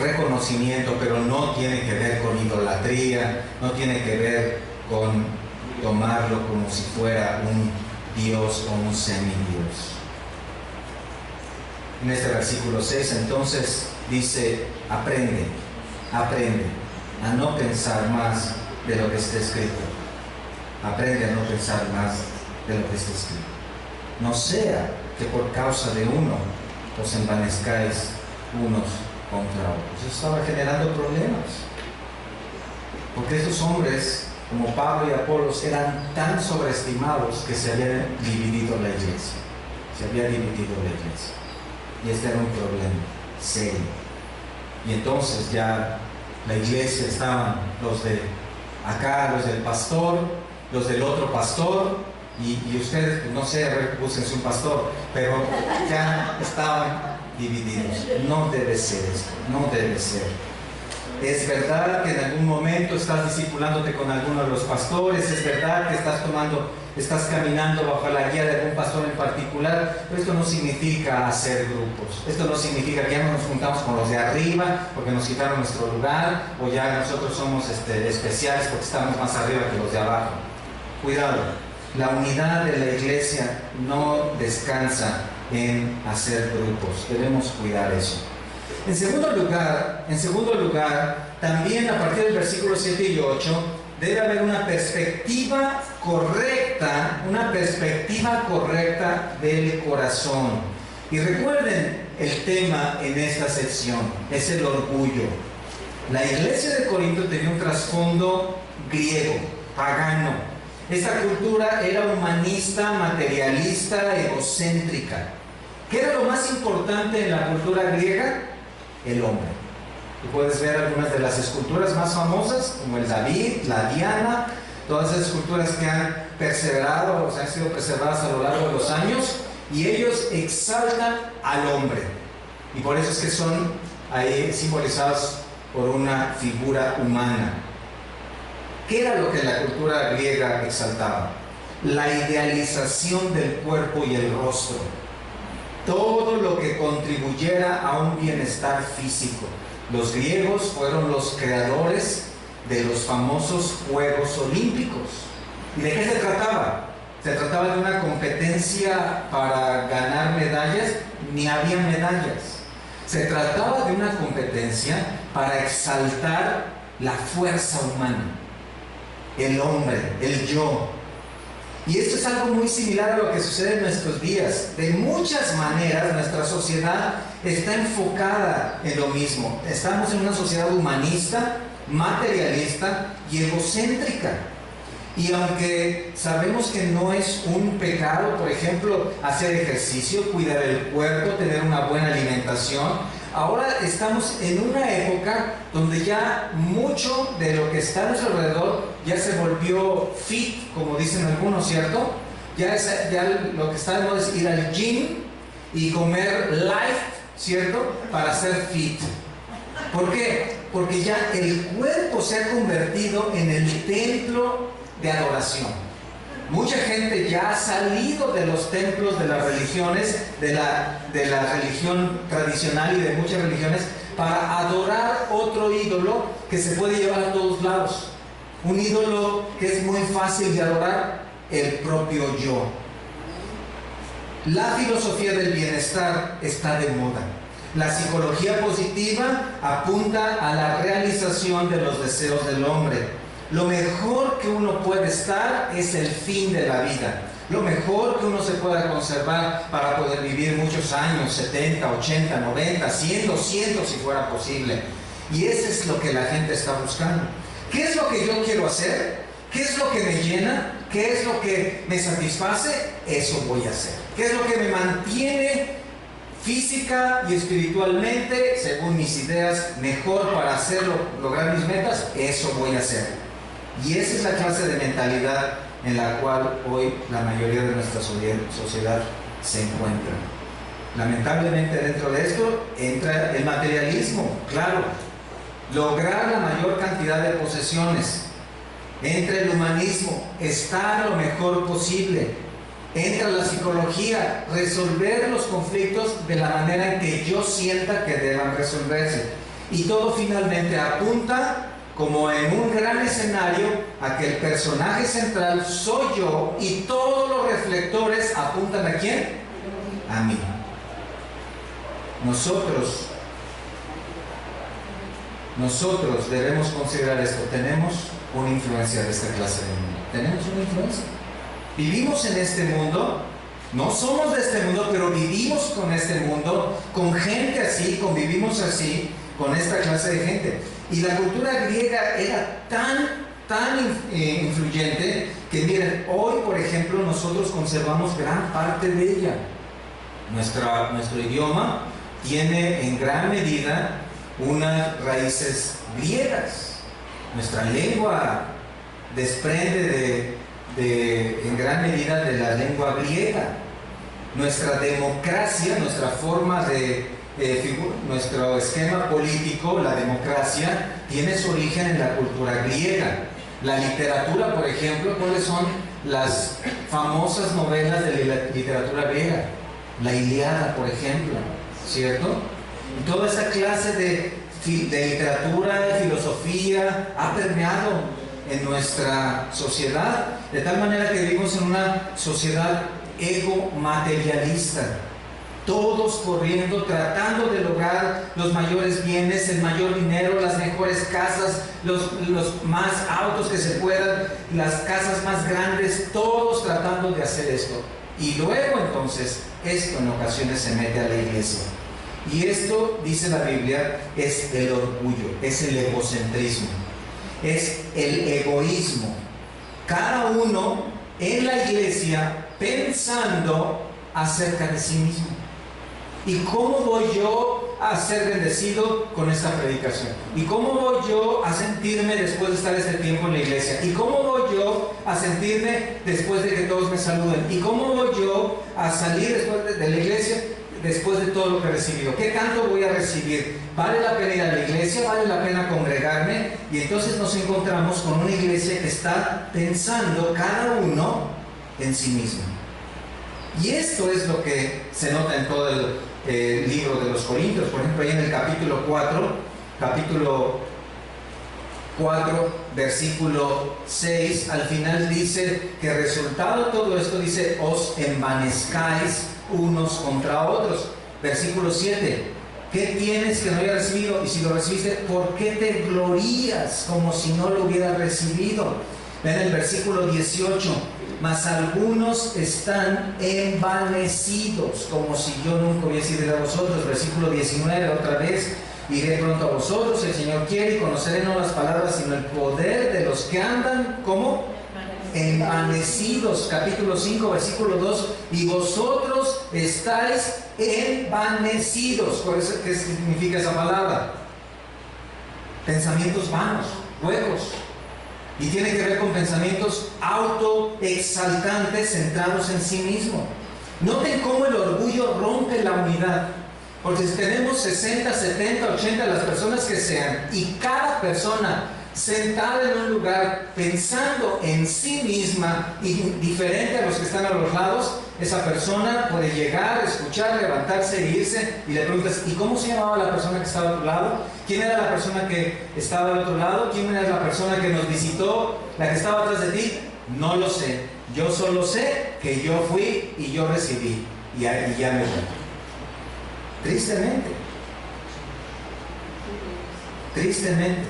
reconocimiento, pero no tiene que ver con idolatría, no tiene que ver con tomarlo como si fuera un Dios o un semidios. En este versículo 6 entonces dice, aprende a no pensar más de lo que está escrito. Aprende a no pensar más de lo que está escrito. No sea que por causa de uno os envanezcáis unos contra otros. Eso estaba generando problemas, porque estos hombres como Pablo y Apolos eran tan sobreestimados que se había dividido la iglesia. Y este era un problema serio. Y entonces ya la iglesia estaban los de acá, los del pastor, los del otro pastor, y ustedes, pues no sé, a ver, búsquense un pastor, pero ya estaban divididos. No debe ser esto, no debe ser. Es verdad que en algún momento estás discipulándote con alguno de los pastores, es verdad que estás tomando estás caminando bajo la guía de algún pastor en particular, pero esto no significa hacer grupos. Esto no significa que ya no nos juntamos con los de arriba porque nos quitaron nuestro lugar, o ya nosotros somos especiales porque estamos más arriba que los de abajo. Cuidado, la unidad de la iglesia no descansa en hacer grupos. Debemos cuidar eso. En segundo lugar, también a partir del versículo 7 y 8, debe haber una perspectiva correcta del corazón. Y recuerden el tema en esta sección, es el orgullo. La iglesia de Corinto tenía un trasfondo griego, pagano. Esta cultura era humanista, materialista, egocéntrica. ¿Qué era lo más importante en la cultura griega? El hombre. Tú puedes ver algunas de las esculturas más famosas, como el David, la Diana, todas esas esculturas que han perseverado, o sea, han sido preservadas a lo largo de los años, y ellos exaltan al hombre. Y por eso es que son ahí simbolizados por una figura humana. ¿Qué era lo que la cultura griega exaltaba? La idealización del cuerpo y el rostro. Todo lo que contribuyera a un bienestar físico. Los griegos fueron los creadores de los famosos Juegos Olímpicos. ¿Y de qué se trataba? ¿Se trataba de una competencia para ganar medallas? Ni había medallas. Se trataba de una competencia para exaltar la fuerza humana, el hombre, el yo. Y esto es algo muy similar a lo que sucede en nuestros días. De muchas maneras nuestra sociedad está enfocada en lo mismo. Estamos en una sociedad humanista, materialista y egocéntrica. Y aunque sabemos que no es un pecado, por ejemplo, hacer ejercicio, cuidar el cuerpo, tener una buena alimentación, ahora estamos en una época donde ya mucho de lo que está a nuestro alrededor ya se volvió fit, como dicen algunos, ¿cierto? Ya lo que está de moda es ir al gym y comer light, ¿cierto? Para ser fit. ¿Por qué? Porque ya el cuerpo se ha convertido en el templo de adoración. Mucha gente ya ha salido de los templos de las religiones, de la religión tradicional y de muchas religiones, para adorar otro ídolo que se puede llevar a todos lados. Un ídolo que es muy fácil de adorar, el propio yo. La filosofía del bienestar está de moda. La psicología positiva apunta a la realización de los deseos del hombre. Lo mejor que uno puede estar es el fin de la vida. Lo mejor que uno se pueda conservar para poder vivir muchos años, 70, 80, 90, 100, 200 si fuera posible. Y eso es lo que la gente está buscando. ¿Qué es lo que yo quiero hacer? ¿Qué es lo que me llena? ¿Qué es lo que me satisface? Eso voy a hacer. ¿Qué es lo que me mantiene física y espiritualmente, según mis ideas, mejor para hacerlo, lograr mis metas? Eso voy a hacer. Y esa es la clase de mentalidad en la cual hoy la mayoría de nuestra sociedad se encuentra. Lamentablemente dentro de esto entra el materialismo, claro, lograr la mayor cantidad de posesiones. Entra el humanismo, estar lo mejor posible. Entra la psicología, resolver los conflictos de la manera en que yo sienta que deban resolverse. Y todo finalmente apunta, como en un gran escenario, a que el personaje central soy yo y todos los reflectores apuntan ¿a quién? A mí. Nosotros debemos considerar esto. Tenemos una influencia de esta clase de mundo. Tenemos una influencia. Vivimos en este mundo. No somos de este mundo, pero vivimos con este mundo, con gente así, convivimos así, con esta clase de gente. Y la cultura griega era tan influyente que miren, hoy por ejemplo nosotros conservamos gran parte de ella. Nuestro idioma tiene en gran medida unas raíces griegas. Nuestra lengua desprende en gran medida de la lengua griega. Nuestra democracia, nuestra forma nuestro esquema político, la democracia, tiene su origen en la cultura griega. La literatura, por ejemplo, ¿cuáles son las famosas novelas de la literatura griega, la Ilíada, por ejemplo, ¿cierto? Y toda esa clase de literatura, de filosofía, ha permeado en nuestra sociedad, de tal manera que vivimos en una sociedad ego-materialista, todos corriendo, tratando de lograr los mayores bienes, el mayor dinero, las mejores casas, los más autos que se puedan, las casas más grandes, todos tratando de hacer esto. Y luego entonces, esto en ocasiones se mete a la iglesia. Y esto, dice la Biblia, es el orgullo, es el egocentrismo, es el egoísmo. Cada uno en la iglesia pensando acerca de sí mismo. ¿Y cómo voy yo a ser bendecido con esta predicación? ¿Y cómo voy yo a sentirme después de estar este tiempo en la iglesia? ¿Y cómo voy yo a sentirme después de que todos me saluden? ¿Y cómo voy yo a salir después de la iglesia después de todo lo que he recibido? ¿Qué tanto voy a recibir? ¿Vale la pena ir a la iglesia? ¿Vale la pena congregarme? Y entonces nos encontramos con una iglesia que está pensando cada uno en sí mismo. Y esto es lo que se nota en todo el libro de los Corintios. Por ejemplo, ahí en el capítulo 4, versículo 6, al final dice que resultado de todo esto, dice, os envanezcáis unos contra otros. Versículo 7, ¿qué tienes que no hayas recibido? Y si lo recibiste, ¿por qué te glorías como si no lo hubieras recibido? Ven el versículo 18, mas algunos están envanecidos, como si yo nunca hubiese ido a vosotros. Versículo 19, otra vez, iré pronto a vosotros, el Señor quiere, y conoceré no las palabras, sino el poder de los que andan, ¿cómo? Envanecidos. Capítulo 5, versículo 2, y vosotros estáis envanecidos. ¿Por eso qué significa esa palabra? Pensamientos vanos, huecos. Y tiene que ver con pensamientos autoexaltantes, centrados en sí mismo. Noten cómo el orgullo rompe la unidad. Porque si tenemos 60, 70, 80, las personas que sean, y cada persona sentada en un lugar pensando en sí misma y diferente a los que están a los lados, esa persona puede llegar, escuchar, levantarse e irse, y le preguntas, ¿y cómo se llamaba la persona que estaba a tu lado? ¿Quién era la persona que estaba al otro lado? ¿Quién era la persona que nos visitó? ¿La que estaba atrás de ti? No lo sé. Yo solo sé que yo fui y yo recibí, y ya me voy. Tristemente,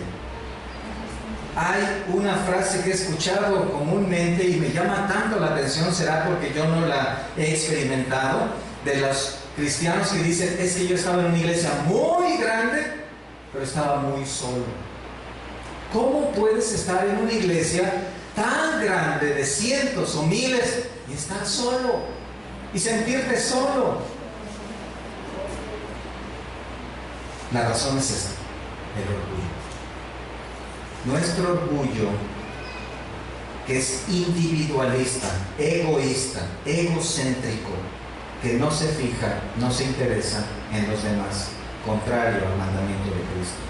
hay una frase que he escuchado comúnmente y me llama tanto la atención, será porque yo no la he experimentado, de los cristianos que dicen, es que yo estaba en una iglesia muy grande, pero estaba muy solo. ¿Cómo puedes estar en una iglesia tan grande de cientos o miles y estar solo y sentirte solo? La razón es esta, el orgullo. Nuestro orgullo, que es individualista, egoísta, egocéntrico, que no se fija, no se interesa en los demás, contrario al mandamiento de Cristo.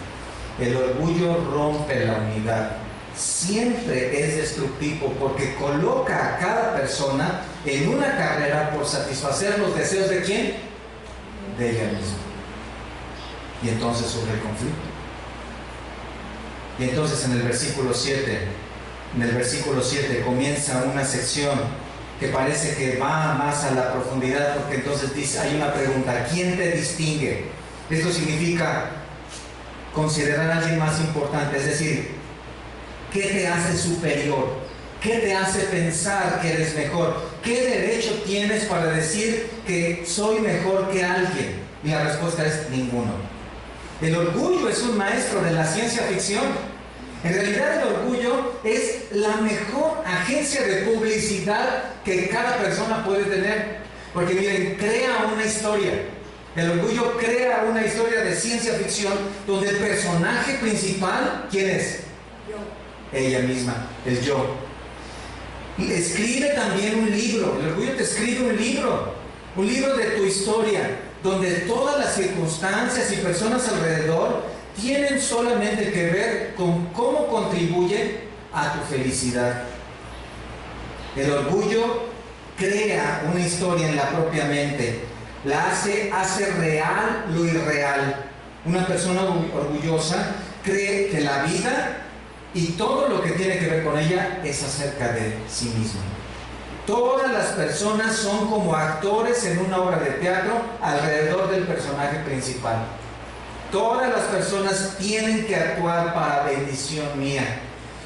El orgullo rompe la unidad, siempre es destructivo porque coloca a cada persona en una carrera por satisfacer los deseos ¿de quién? De ella misma. Y entonces surge el conflicto. Y entonces en el versículo 7 comienza una sección que parece que va más a la profundidad, porque entonces dice, hay una pregunta, ¿quién te distingue? Esto significa considerar a alguien más importante, es decir, ¿qué te hace superior? ¿Qué te hace pensar que eres mejor? ¿Qué derecho tienes para decir que soy mejor que alguien? Y la respuesta es ninguno. El orgullo es un maestro de la ciencia ficción. En realidad el orgullo es la mejor agencia de publicidad que cada persona puede tener. Porque miren, crea una historia. El orgullo crea una historia de ciencia ficción donde el personaje principal, ¿quién es? Yo. Ella misma, el yo. Y escribe también un libro. El orgullo te escribe un libro de tu historia, donde todas las circunstancias y personas alrededor tienen solamente que ver con cómo contribuye a tu felicidad. El orgullo crea una historia en la propia mente, hace real lo irreal. Una persona orgullosa cree que la vida y todo lo que tiene que ver con ella es acerca de sí mismo. Todas las personas son como actores en una obra de teatro alrededor del personaje principal. Todas las personas tienen que actuar para bendición mía.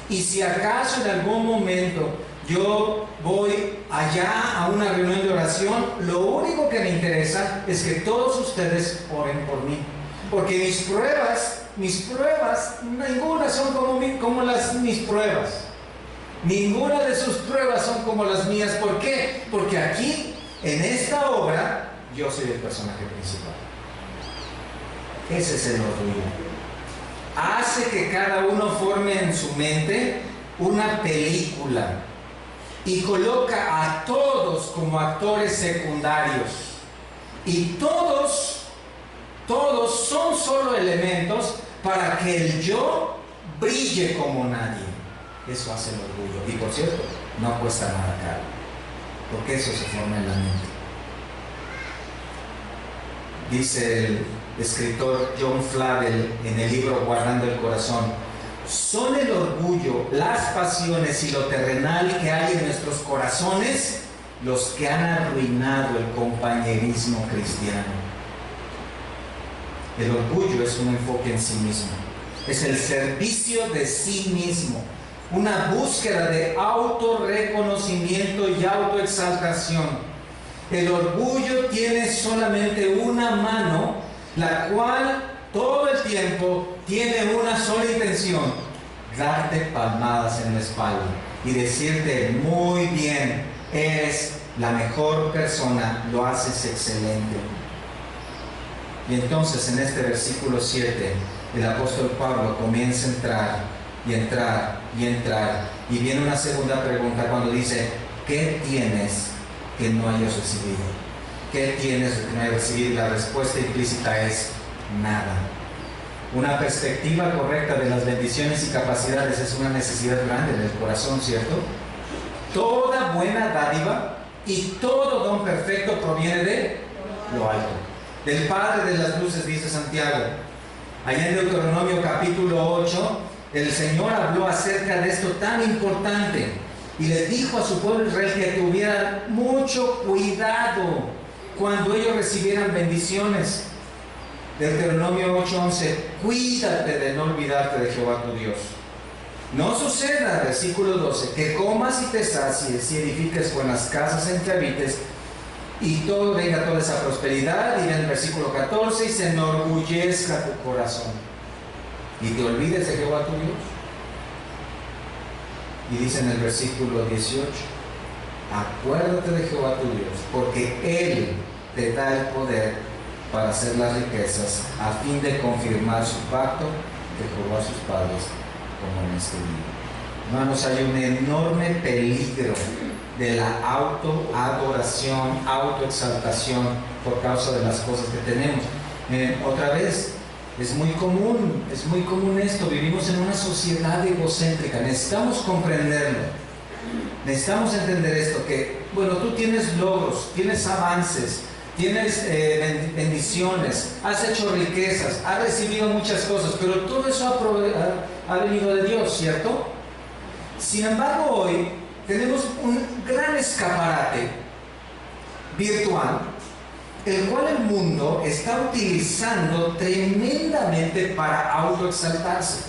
Y si acaso en algún momento yo voy allá a una reunión de oración, lo único que me interesa es que todos ustedes oren por mí. Porque mis pruebas, ninguna son como mis pruebas. Ninguna de sus pruebas son como las mías. ¿Por qué? Porque aquí, en esta obra, yo soy el personaje principal. Ese es el orgullo. Hace que cada uno forme en su mente una película y coloca a todos como actores secundarios. Y todos son solo elementos para que el yo brille como nadie. Eso hace el orgullo. Y por cierto, no cuesta nada caro, porque eso se forma en la mente. Dice el escritor John Flavel en el libro Guardando el Corazón: son el orgullo, las pasiones y lo terrenal que hay en nuestros corazones los que han arruinado el compañerismo cristiano. El orgullo es un enfoque en sí mismo, es el servicio de sí mismo, una búsqueda de autorreconocimiento y autoexaltación. El orgullo tiene solamente una mano, la cual todo el tiempo tiene una sola intención: darte palmadas en la espalda y decirte: muy bien, eres la mejor persona, lo haces excelente. Y entonces en este versículo 7 el apóstol Pablo comienza a entrar y entrar y entrar, y viene una segunda pregunta cuando dice: ¿qué tienes que no hayas recibido? ¿Qué tienes que no hayas recibido? La respuesta implícita es: nada. Una perspectiva correcta de las bendiciones y capacidades es una necesidad grande del corazón, ¿cierto? Toda buena dádiva y todo don perfecto proviene de lo alto, del Padre de las luces, dice Santiago. Allá en Deuteronomio capítulo 8, el Señor habló acerca de esto tan importante y les dijo a su pueblo Israel que tuvieran mucho cuidado cuando ellos recibieran bendiciones. Deuteronomio 8:11: cuídate de no olvidarte de Jehová tu Dios. No suceda, versículo 12, que comas y te sacies y edifiques buenas casas en que habites, y todo venga toda esa prosperidad. Y en el versículo 14: y se enorgullezca tu corazón y te olvides de Jehová tu Dios. Y dice en el versículo 18: acuérdate de Jehová tu Dios, porque Él te da el poder para hacer las riquezas, a fin de confirmar su pacto que juró a sus padres, como en este libro. Hermanos, hay un enorme peligro de la autoadoración, autoexaltación por causa de las cosas que tenemos. Otra vez, es muy común esto. Vivimos en una sociedad egocéntrica. Necesitamos comprenderlo. Necesitamos entender esto, que, bueno, tú tienes logros, tienes avances, tienes bendiciones, has hecho riquezas, has recibido muchas cosas, pero todo eso ha venido de Dios, ¿cierto? Sin embargo, hoy tenemos un gran escaparate virtual, el cual el mundo está utilizando tremendamente para autoexaltarse.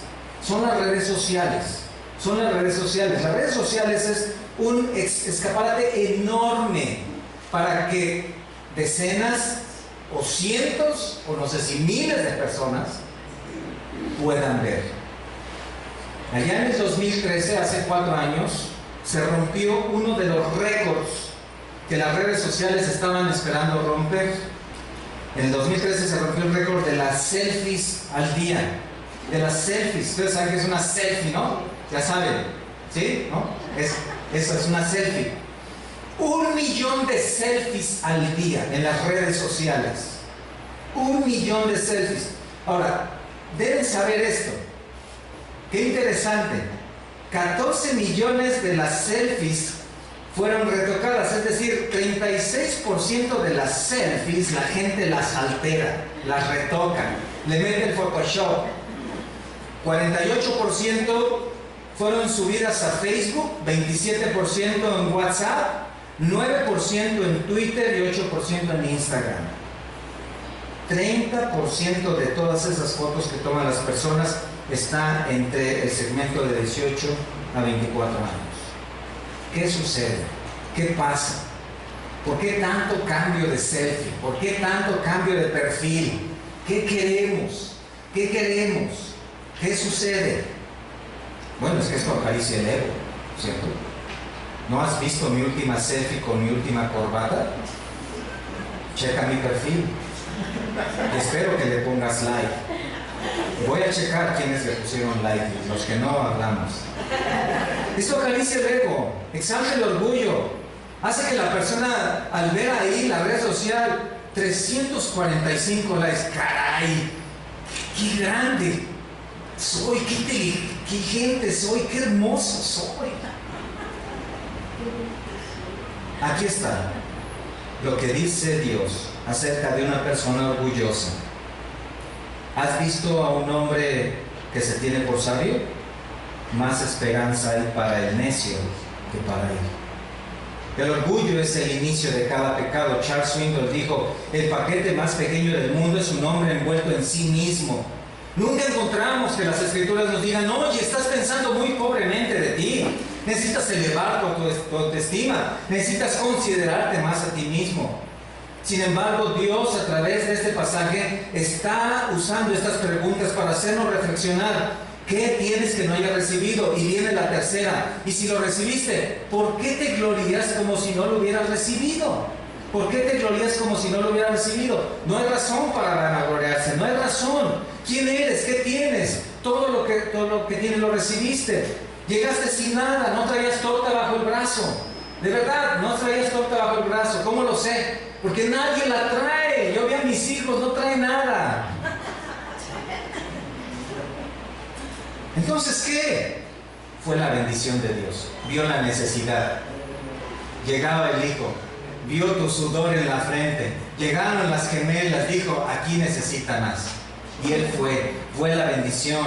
Son las redes sociales. Las redes sociales es un escaparate enorme para que decenas o cientos o no sé si miles de personas puedan ver. Allá en el 2013, hace 4 años, se rompió uno de los récords que las redes sociales estaban esperando romper. En el 2013 se rompió el récord de las selfies al día. De las selfies. Ustedes saben que es una selfie, ¿no? Ya saben, ¿sí? ¿No? Eso es una selfie. 1 millón de selfies al día en las redes sociales. 1 millón de selfies. Ahora, deben saber esto. Qué interesante. 14 millones de las selfies fueron retocadas, es decir, 36% de las selfies la gente las altera, las retoca, le mete el Photoshop. 48% fueron subidas a Facebook, 27% en WhatsApp, 9% en Twitter y 8% en Instagram. 30% de todas esas fotos que toman las personas está entre el segmento de 18 a 24 años. ¿Qué sucede? ¿Qué pasa? ¿Por qué tanto cambio de selfie? ¿Por qué tanto cambio de perfil? ¿Qué queremos? ¿Qué queremos? ¿Qué sucede? Bueno, es que esto acaricia el ego, ¿cierto? ¿No has visto mi última selfie con mi última corbata? Checa mi perfil. Espero que le pongas like. Voy a checar quiénes le pusieron like, los que no hablamos. Esto acaricia el ego, exalta el orgullo, hace que la persona, al ver ahí la red social, 345 likes, caray, qué grande soy, qué inteligente soy, qué hermoso soy. Aquí está lo que dice Dios acerca de una persona orgullosa. ¿Has visto a un hombre que se tiene por sabio? Más esperanza hay para el necio que para él. El orgullo es el inicio de cada pecado. Charles Swindoll dijo: el paquete más pequeño del mundo es un hombre envuelto en sí mismo. Nunca encontramos que las escrituras nos digan: oye, estás pensando muy pobremente de ti, necesitas elevar tu autoestima, necesitas considerarte más a ti mismo. Sin embargo, Dios, a través de este pasaje, está usando estas preguntas para hacernos reflexionar. ¿Qué tienes que no hayas recibido? Y viene la tercera: y si lo recibiste, ¿por qué te glorías como si no lo hubieras recibido? ¿Por qué te glorías como si no lo hubieras recibido? No hay razón para vanagloriarse, no hay razón. ¿Quién eres? ¿Qué tienes? Todo lo que tienes lo recibiste. Llegaste sin nada, no traías torta bajo el brazo. De verdad, no traías torta bajo el brazo. ¿Cómo lo sé? Porque nadie la trae. Yo vi a mis hijos, no traen nada. Entonces, ¿qué? Fue la bendición de Dios. Vio la necesidad. Llegaba el hijo, vio tu sudor en la frente. Llegaron las gemelas, dijo: aquí necesita más. Y él fue la bendición.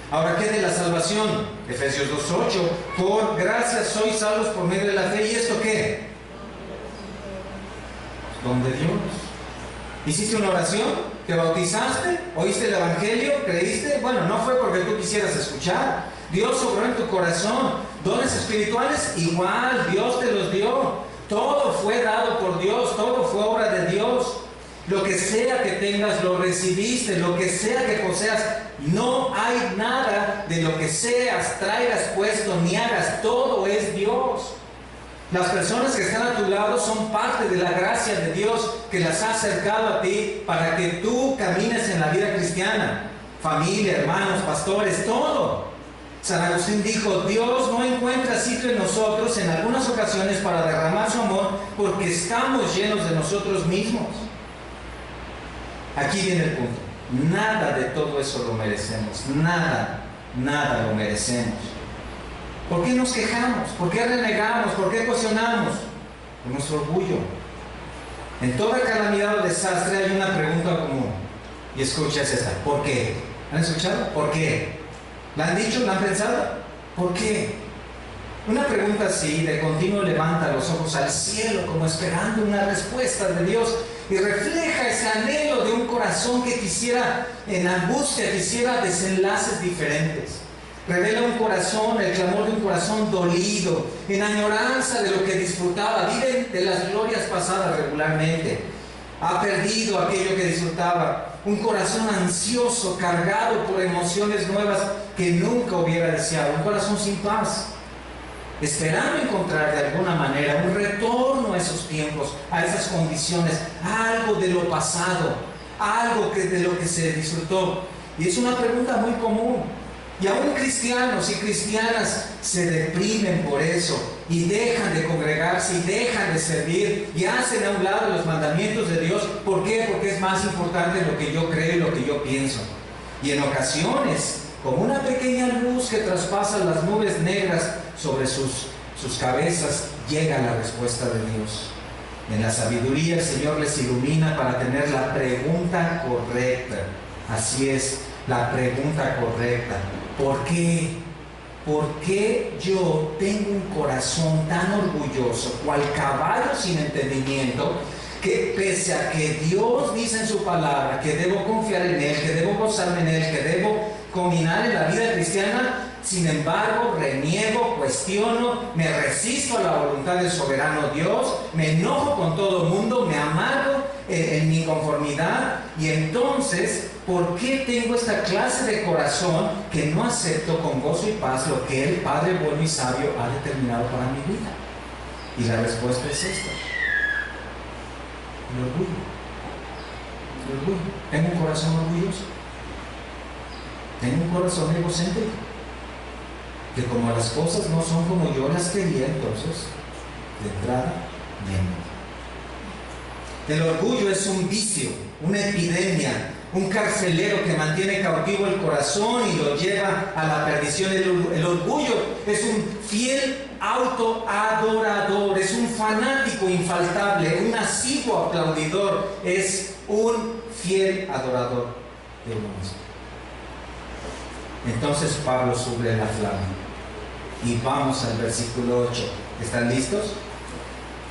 Ahora, ¿qué de la salvación? Efesios 2:8, por gracia sois salvos por medio de la fe. ¿Y esto qué? Don de Dios. ¿Hiciste una oración? ¿Te bautizaste? ¿Oíste el evangelio? ¿Creíste? Bueno, no fue porque tú quisieras escuchar. Dios obró en tu corazón. Dones espirituales, igual, Dios te los dio. Todo fue dado por Dios, todo fue obra de Dios. Lo que sea que tengas, lo recibiste. Lo que sea que poseas, no hay nada de lo que seas, traigas puesto, ni hagas. Todo es Dios. Las personas que están a tu lado son parte de la gracia de Dios que las ha acercado a ti para que tú camines en la vida cristiana. Familia, hermanos, pastores, todo. San Agustín dijo: Dios no encuentra sitio en nosotros en algunas ocasiones para derramar su amor porque estamos llenos de nosotros mismos. Aquí viene el punto. Nada de todo eso lo merecemos. Nada lo merecemos. ¿Por qué nos quejamos? ¿Por qué renegamos? ¿Por qué cuestionamos? Por nuestro orgullo. En toda calamidad o desastre hay una pregunta común. Y escucha, es esta: ¿por qué? ¿Han escuchado? ¿Por qué? ¿La han dicho? ¿La han pensado? ¿Por qué? Una pregunta así de continuo levanta los ojos al cielo como esperando una respuesta de Dios y refleja ese anhelo de un corazón que quisiera, en angustia, quisiera desenlaces diferentes. Revela un corazón, el clamor de un corazón dolido, en añoranza de lo que disfrutaba, vive de las glorias pasadas regularmente. Ha perdido aquello que disfrutaba. Un corazón ansioso, cargado por emociones nuevas que nunca hubiera deseado. Un corazón sin paz, esperando encontrar de alguna manera un retorno a esos tiempos, a esas condiciones, algo de lo pasado, algo de lo que se disfrutó. Y es una pregunta muy común. Y aún cristianos y cristianas se deprimen por eso y dejan de congregarse y dejan de servir y hacen a un lado los mandamientos de Dios. ¿Por qué? Porque es más importante lo que yo creo y lo que yo pienso. Y en ocasiones, como una pequeña luz que traspasa las nubes negras sobre sus cabezas, llega la respuesta de Dios. En la sabiduría el Señor les ilumina para tener la pregunta correcta. Así es, la pregunta correcta. ¿Por qué? ¿Por qué yo tengo un corazón tan orgulloso, cual caballo sin entendimiento, que pese a que Dios dice en su palabra que debo confiar en Él, que debo gozarme en Él, que debo caminar en la vida cristiana, sin embargo reniego, cuestiono, me resisto a la voluntad del soberano Dios, me enojo con todo el mundo, me amargo en mi inconformidad? Y entonces, ¿por qué tengo esta clase de corazón que no acepto con gozo y paz lo que el Padre bueno y sabio ha determinado para mi vida? Y la respuesta es esta: el orgullo. El orgullo. Tengo un corazón orgulloso. Tengo un corazón egocéntrico. Que como las cosas no son como yo las quería, entonces, de entrada, miento. El orgullo es un vicio, una epidemia, un carcelero que mantiene cautivo el corazón y lo lleva a la perdición. El orgullo es un fiel autoadorador, es un fanático infaltable, un asiduo aplaudidor, es un fiel adorador de uno mismo. Entonces Pablo sube la flama y vamos al versículo 8. ¿Están listos?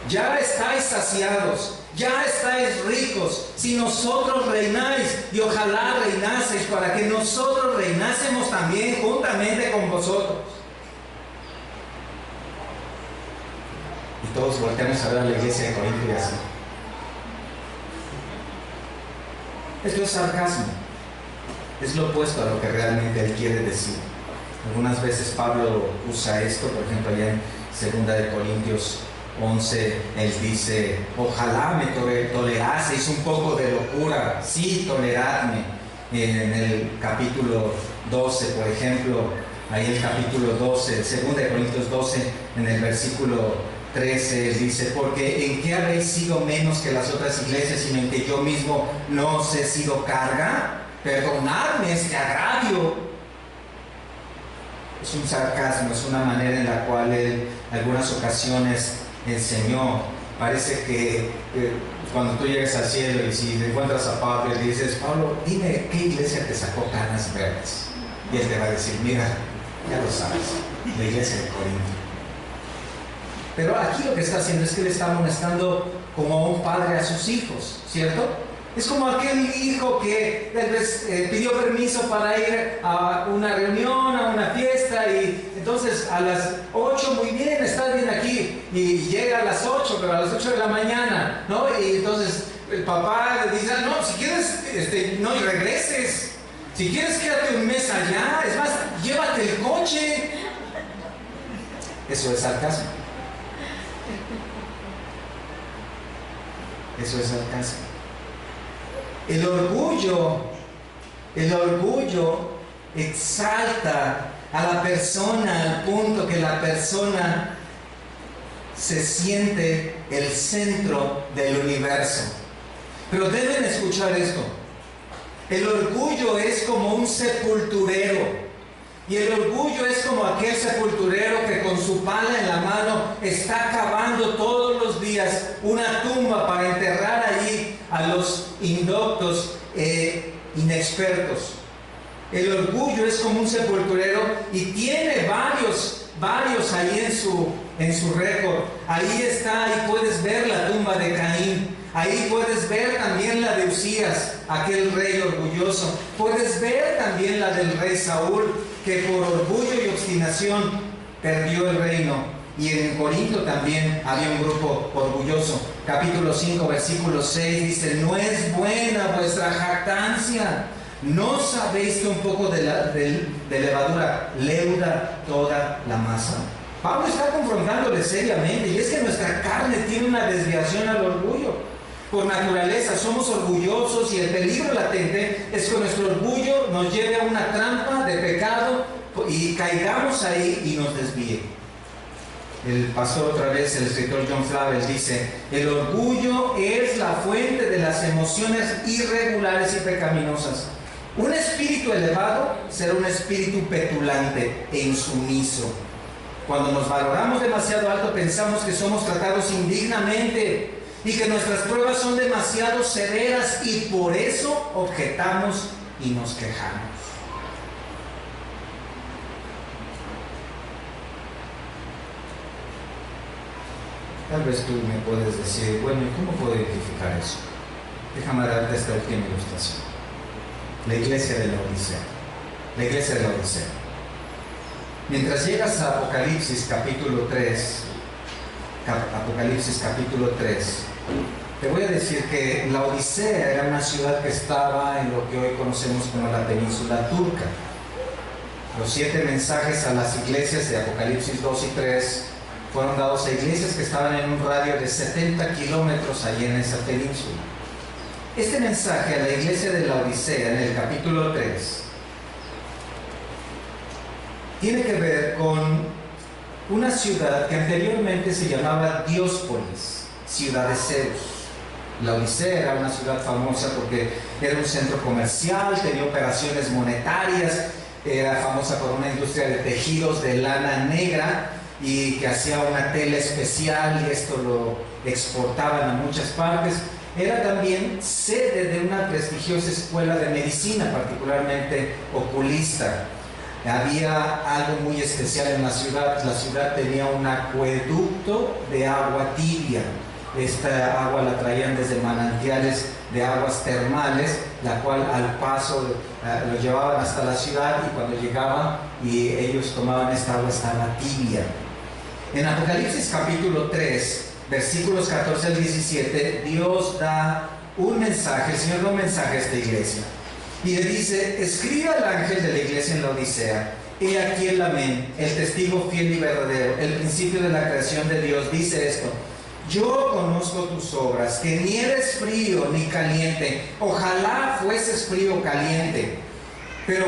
Ya estáis saciados, ya estáis ricos, si nosotros reináis, y ojalá reinaseis para que nosotros reinásemos también juntamente con vosotros. Y todos volteamos a ver a la iglesia de Corinto y así. Esto es sarcasmo. Es lo opuesto a lo que realmente él quiere decir. Algunas veces Pablo usa esto, por ejemplo, allá en 2 Corintios 11, él dice: ojalá me toleraseis un poco de locura. Sí, toleradme. En el capítulo 12, por ejemplo, ahí el capítulo 12, 2 Corintios 12, en el versículo 13, él dice: porque ¿en qué habéis sido menos que las otras iglesias, sino en que yo mismo no os he sido carga? Perdonadme este agravio. Es un sarcasmo, es una manera en la cual él en algunas ocasiones enseñó. Parece que cuando tú llegues al cielo y si te encuentras a Pablo y le dices: Pablo, dime qué iglesia te sacó canas verdes, y él te va a decir: mira, ya lo sabes, la iglesia de Corinto. Pero aquí lo que está haciendo es que le está amonestando como a un padre a sus hijos, ¿cierto? Es como aquel hijo que tal vez pidió permiso para ir a una reunión, a una fiesta, y entonces a las 8, muy bien, estás bien aquí, y llega a las 8, pero a las 8 de la mañana, ¿no? Y entonces el papá le dice: no, si quieres, no regreses, si quieres quédate un mes allá, es más, llévate el coche. Eso es sarcasmo. Eso es sarcasmo. El orgullo exalta a la persona al punto que la persona se siente el centro del universo. Pero deben escuchar esto: el orgullo es como un sepulturero. Y el orgullo es como aquel sepulturero que con su pala en la mano está cavando todos los días una tumba para enterrar allí a los indoctos inexpertos. El orgullo es como un sepulturero y tiene varios ahí en su récord. Ahí está, ahí puedes ver la tumba de Caín. Ahí puedes ver también la de Usías, aquel rey orgulloso. Puedes ver también la del rey Saúl, que por orgullo y obstinación perdió el reino. Y en Corinto también había un grupo orgulloso. Capítulo 5, versículo 6 dice: no es buena vuestra jactancia. ¿No sabéis que un poco de levadura leuda toda la masa? Pablo está confrontándole seriamente, y es que nuestra carne tiene una desviación al orgullo. Por naturaleza somos orgullosos, y el peligro latente es que nuestro orgullo nos lleve a una trampa de pecado y caigamos ahí y nos desvíe. El pastor, otra vez, el escritor John Flavel dice: el orgullo es la fuente de las emociones irregulares y pecaminosas. Un espíritu elevado será un espíritu petulante e insumiso. Cuando nos valoramos demasiado alto, pensamos que somos tratados indignamente y que nuestras pruebas son demasiado severas y por eso objetamos y nos quejamos. Tal vez tú me puedes decir, bueno, ¿y cómo puedo identificar eso? Déjame darte esta última ilustración. La iglesia de la Odisea. La iglesia de la Odisea. Mientras llegas a Apocalipsis capítulo 3, te voy a decir que la Odisea era una ciudad que estaba en lo que hoy conocemos como la península turca. Los 7 mensajes a las iglesias de Apocalipsis 2 y 3 fueron dados a iglesias que estaban en un radio de 70 kilómetros allí en esa península. Este mensaje a la iglesia de la Odisea, en el capítulo 3, tiene que ver con una ciudad que anteriormente se llamaba Diospolis, ciudad de Zeus. La Odisea era una ciudad famosa porque era un centro comercial, tenía operaciones monetarias, era famosa por una industria de tejidos de lana negra y que hacía una tela especial y esto lo exportaban a muchas partes. Era también sede de una prestigiosa escuela de medicina, particularmente oculista. Había algo muy especial en la ciudad. La ciudad tenía un acueducto de agua tibia. Esta agua la traían desde manantiales de aguas termales, la cual al paso lo llevaban hasta la ciudad y cuando llegaban y ellos tomaban esta agua estaba tibia. En Apocalipsis capítulo 3, versículos 14 al 17, Dios da un mensaje, el Señor da un mensaje a esta iglesia. Y le dice, escribe al ángel de la iglesia en la Odisea, he aquí el amén, el testigo fiel y verdadero, el principio de la creación de Dios, dice esto: yo conozco tus obras, que ni eres frío ni caliente, ojalá fueses frío o caliente, pero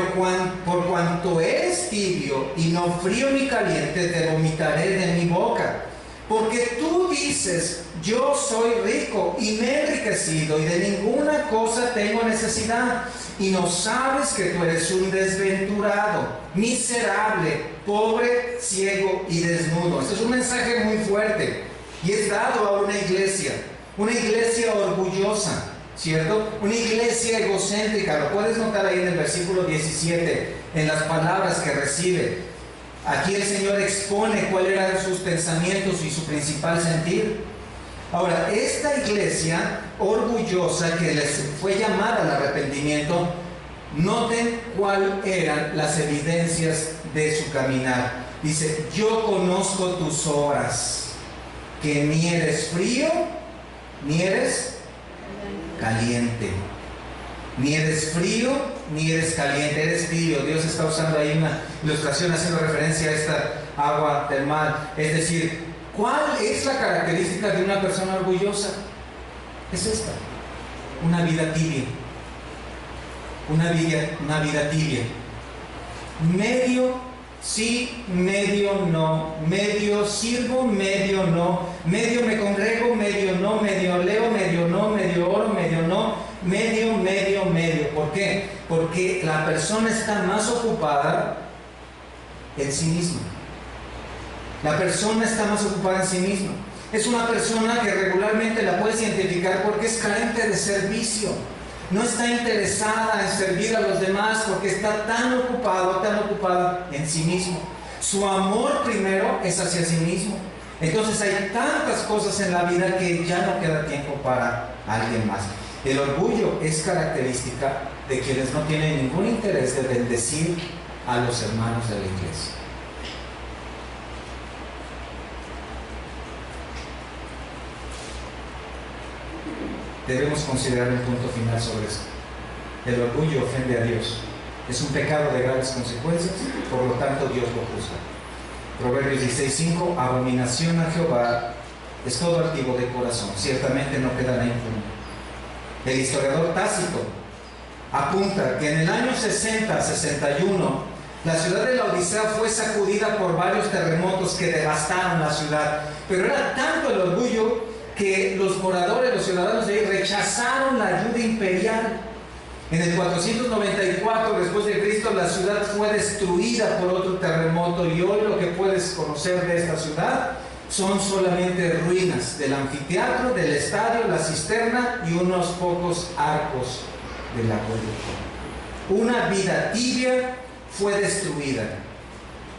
por cuanto eres tibio y no frío ni caliente, te vomitaré de mi boca. Porque tú dices, yo soy rico y me he enriquecido y de ninguna cosa tengo necesidad, y no sabes que tú eres un desventurado, miserable, pobre, ciego y desnudo. Este es un mensaje muy fuerte y es dado a una iglesia orgullosa, ¿cierto? Una iglesia egocéntrica. Lo puedes notar ahí en el versículo 17, en las palabras que recibe. Aquí el Señor expone cuáles eran sus pensamientos y su principal sentir. Ahora, esta iglesia orgullosa que les fue llamada al arrepentimiento, noten cuáles eran las evidencias de su caminar. Dice, yo conozco tus obras, que ni eres frío, ni eres caliente. Ni eres frío, ni eres caliente, eres tibio. Dios está usando ahí una ilustración haciendo referencia a esta agua termal. Es decir, ¿cuál es la característica de una persona orgullosa? Es esta: una vida tibia. Una vida tibia. Medio sí, medio no. Medio sirvo, medio no. Medio me congrego, medio no. Medio leo, medio no. Medio oro, medio no. Medio. ¿Por qué? Porque la persona está más ocupada en sí misma. La persona está más ocupada en sí misma. Es una persona que regularmente la puedes identificar porque es carente de servicio. No está interesada en servir a los demás porque está tan ocupada en sí mismo. Su amor primero es hacia sí mismo. Entonces hay tantas cosas en la vida que ya no queda tiempo para alguien más. El orgullo es característica de quienes no tienen ningún interés de bendecir a los hermanos de la iglesia. Debemos considerar un punto final sobre esto. El orgullo ofende a Dios. Es un pecado de graves consecuencias, por lo tanto Dios lo juzga. Proverbios 16:5, abominación a Jehová es todo altivo de corazón, ciertamente no quedará impune. El historiador Tácito apunta que en el año 60-61 la ciudad de la Odisea fue sacudida por varios terremotos que devastaron la ciudad, pero era tanto el orgullo que los moradores, los ciudadanos de ahí rechazaron la ayuda imperial. En el 494 después de Cristo, la ciudad fue destruida por otro terremoto y hoy lo que puedes conocer de esta ciudad son solamente ruinas del anfiteatro, del estadio, la cisterna y unos pocos arcos del acueducto. Una vida tibia fue destruida.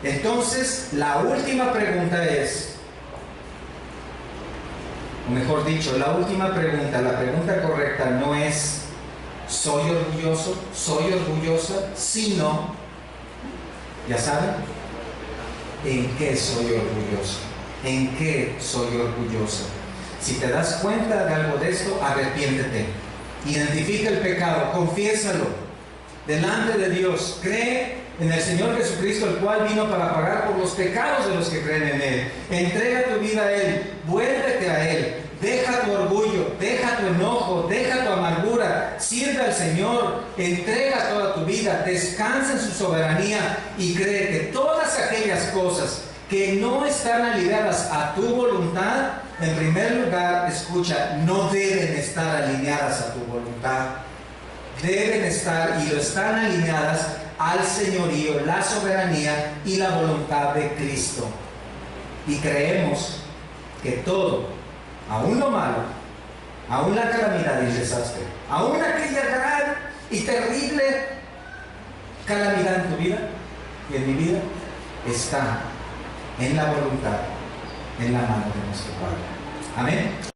Entonces, la última pregunta es, o mejor dicho, la última pregunta, la pregunta correcta no es ¿soy orgulloso? ¿Soy orgullosa? Sino, ya saben, ¿en qué soy orgulloso? ¿En qué soy orgullosa? Si te das cuenta de algo de esto, arrepiéntete. Identifica el pecado, confiésalo delante de Dios. Cree en el Señor Jesucristo, el cual vino para pagar por los pecados de los que creen en Él. Entrega tu vida a Él, vuélvete a Él. Deja tu orgullo, deja tu enojo, deja tu amargura, sirve al Señor, entrega toda tu vida, descansa en su soberanía y cree que todas aquellas cosas que no están alineadas a tu voluntad, en primer lugar, escucha, no deben estar alineadas a tu voluntad. Deben estar y lo están alineadas al señorío, la soberanía y la voluntad de Cristo. Y creemos que todo, aún lo malo, aún la calamidad y el desastre, aún aquella gran y terrible calamidad en tu vida y en mi vida, está en la voluntad, en la mano de nuestro Padre. Amén.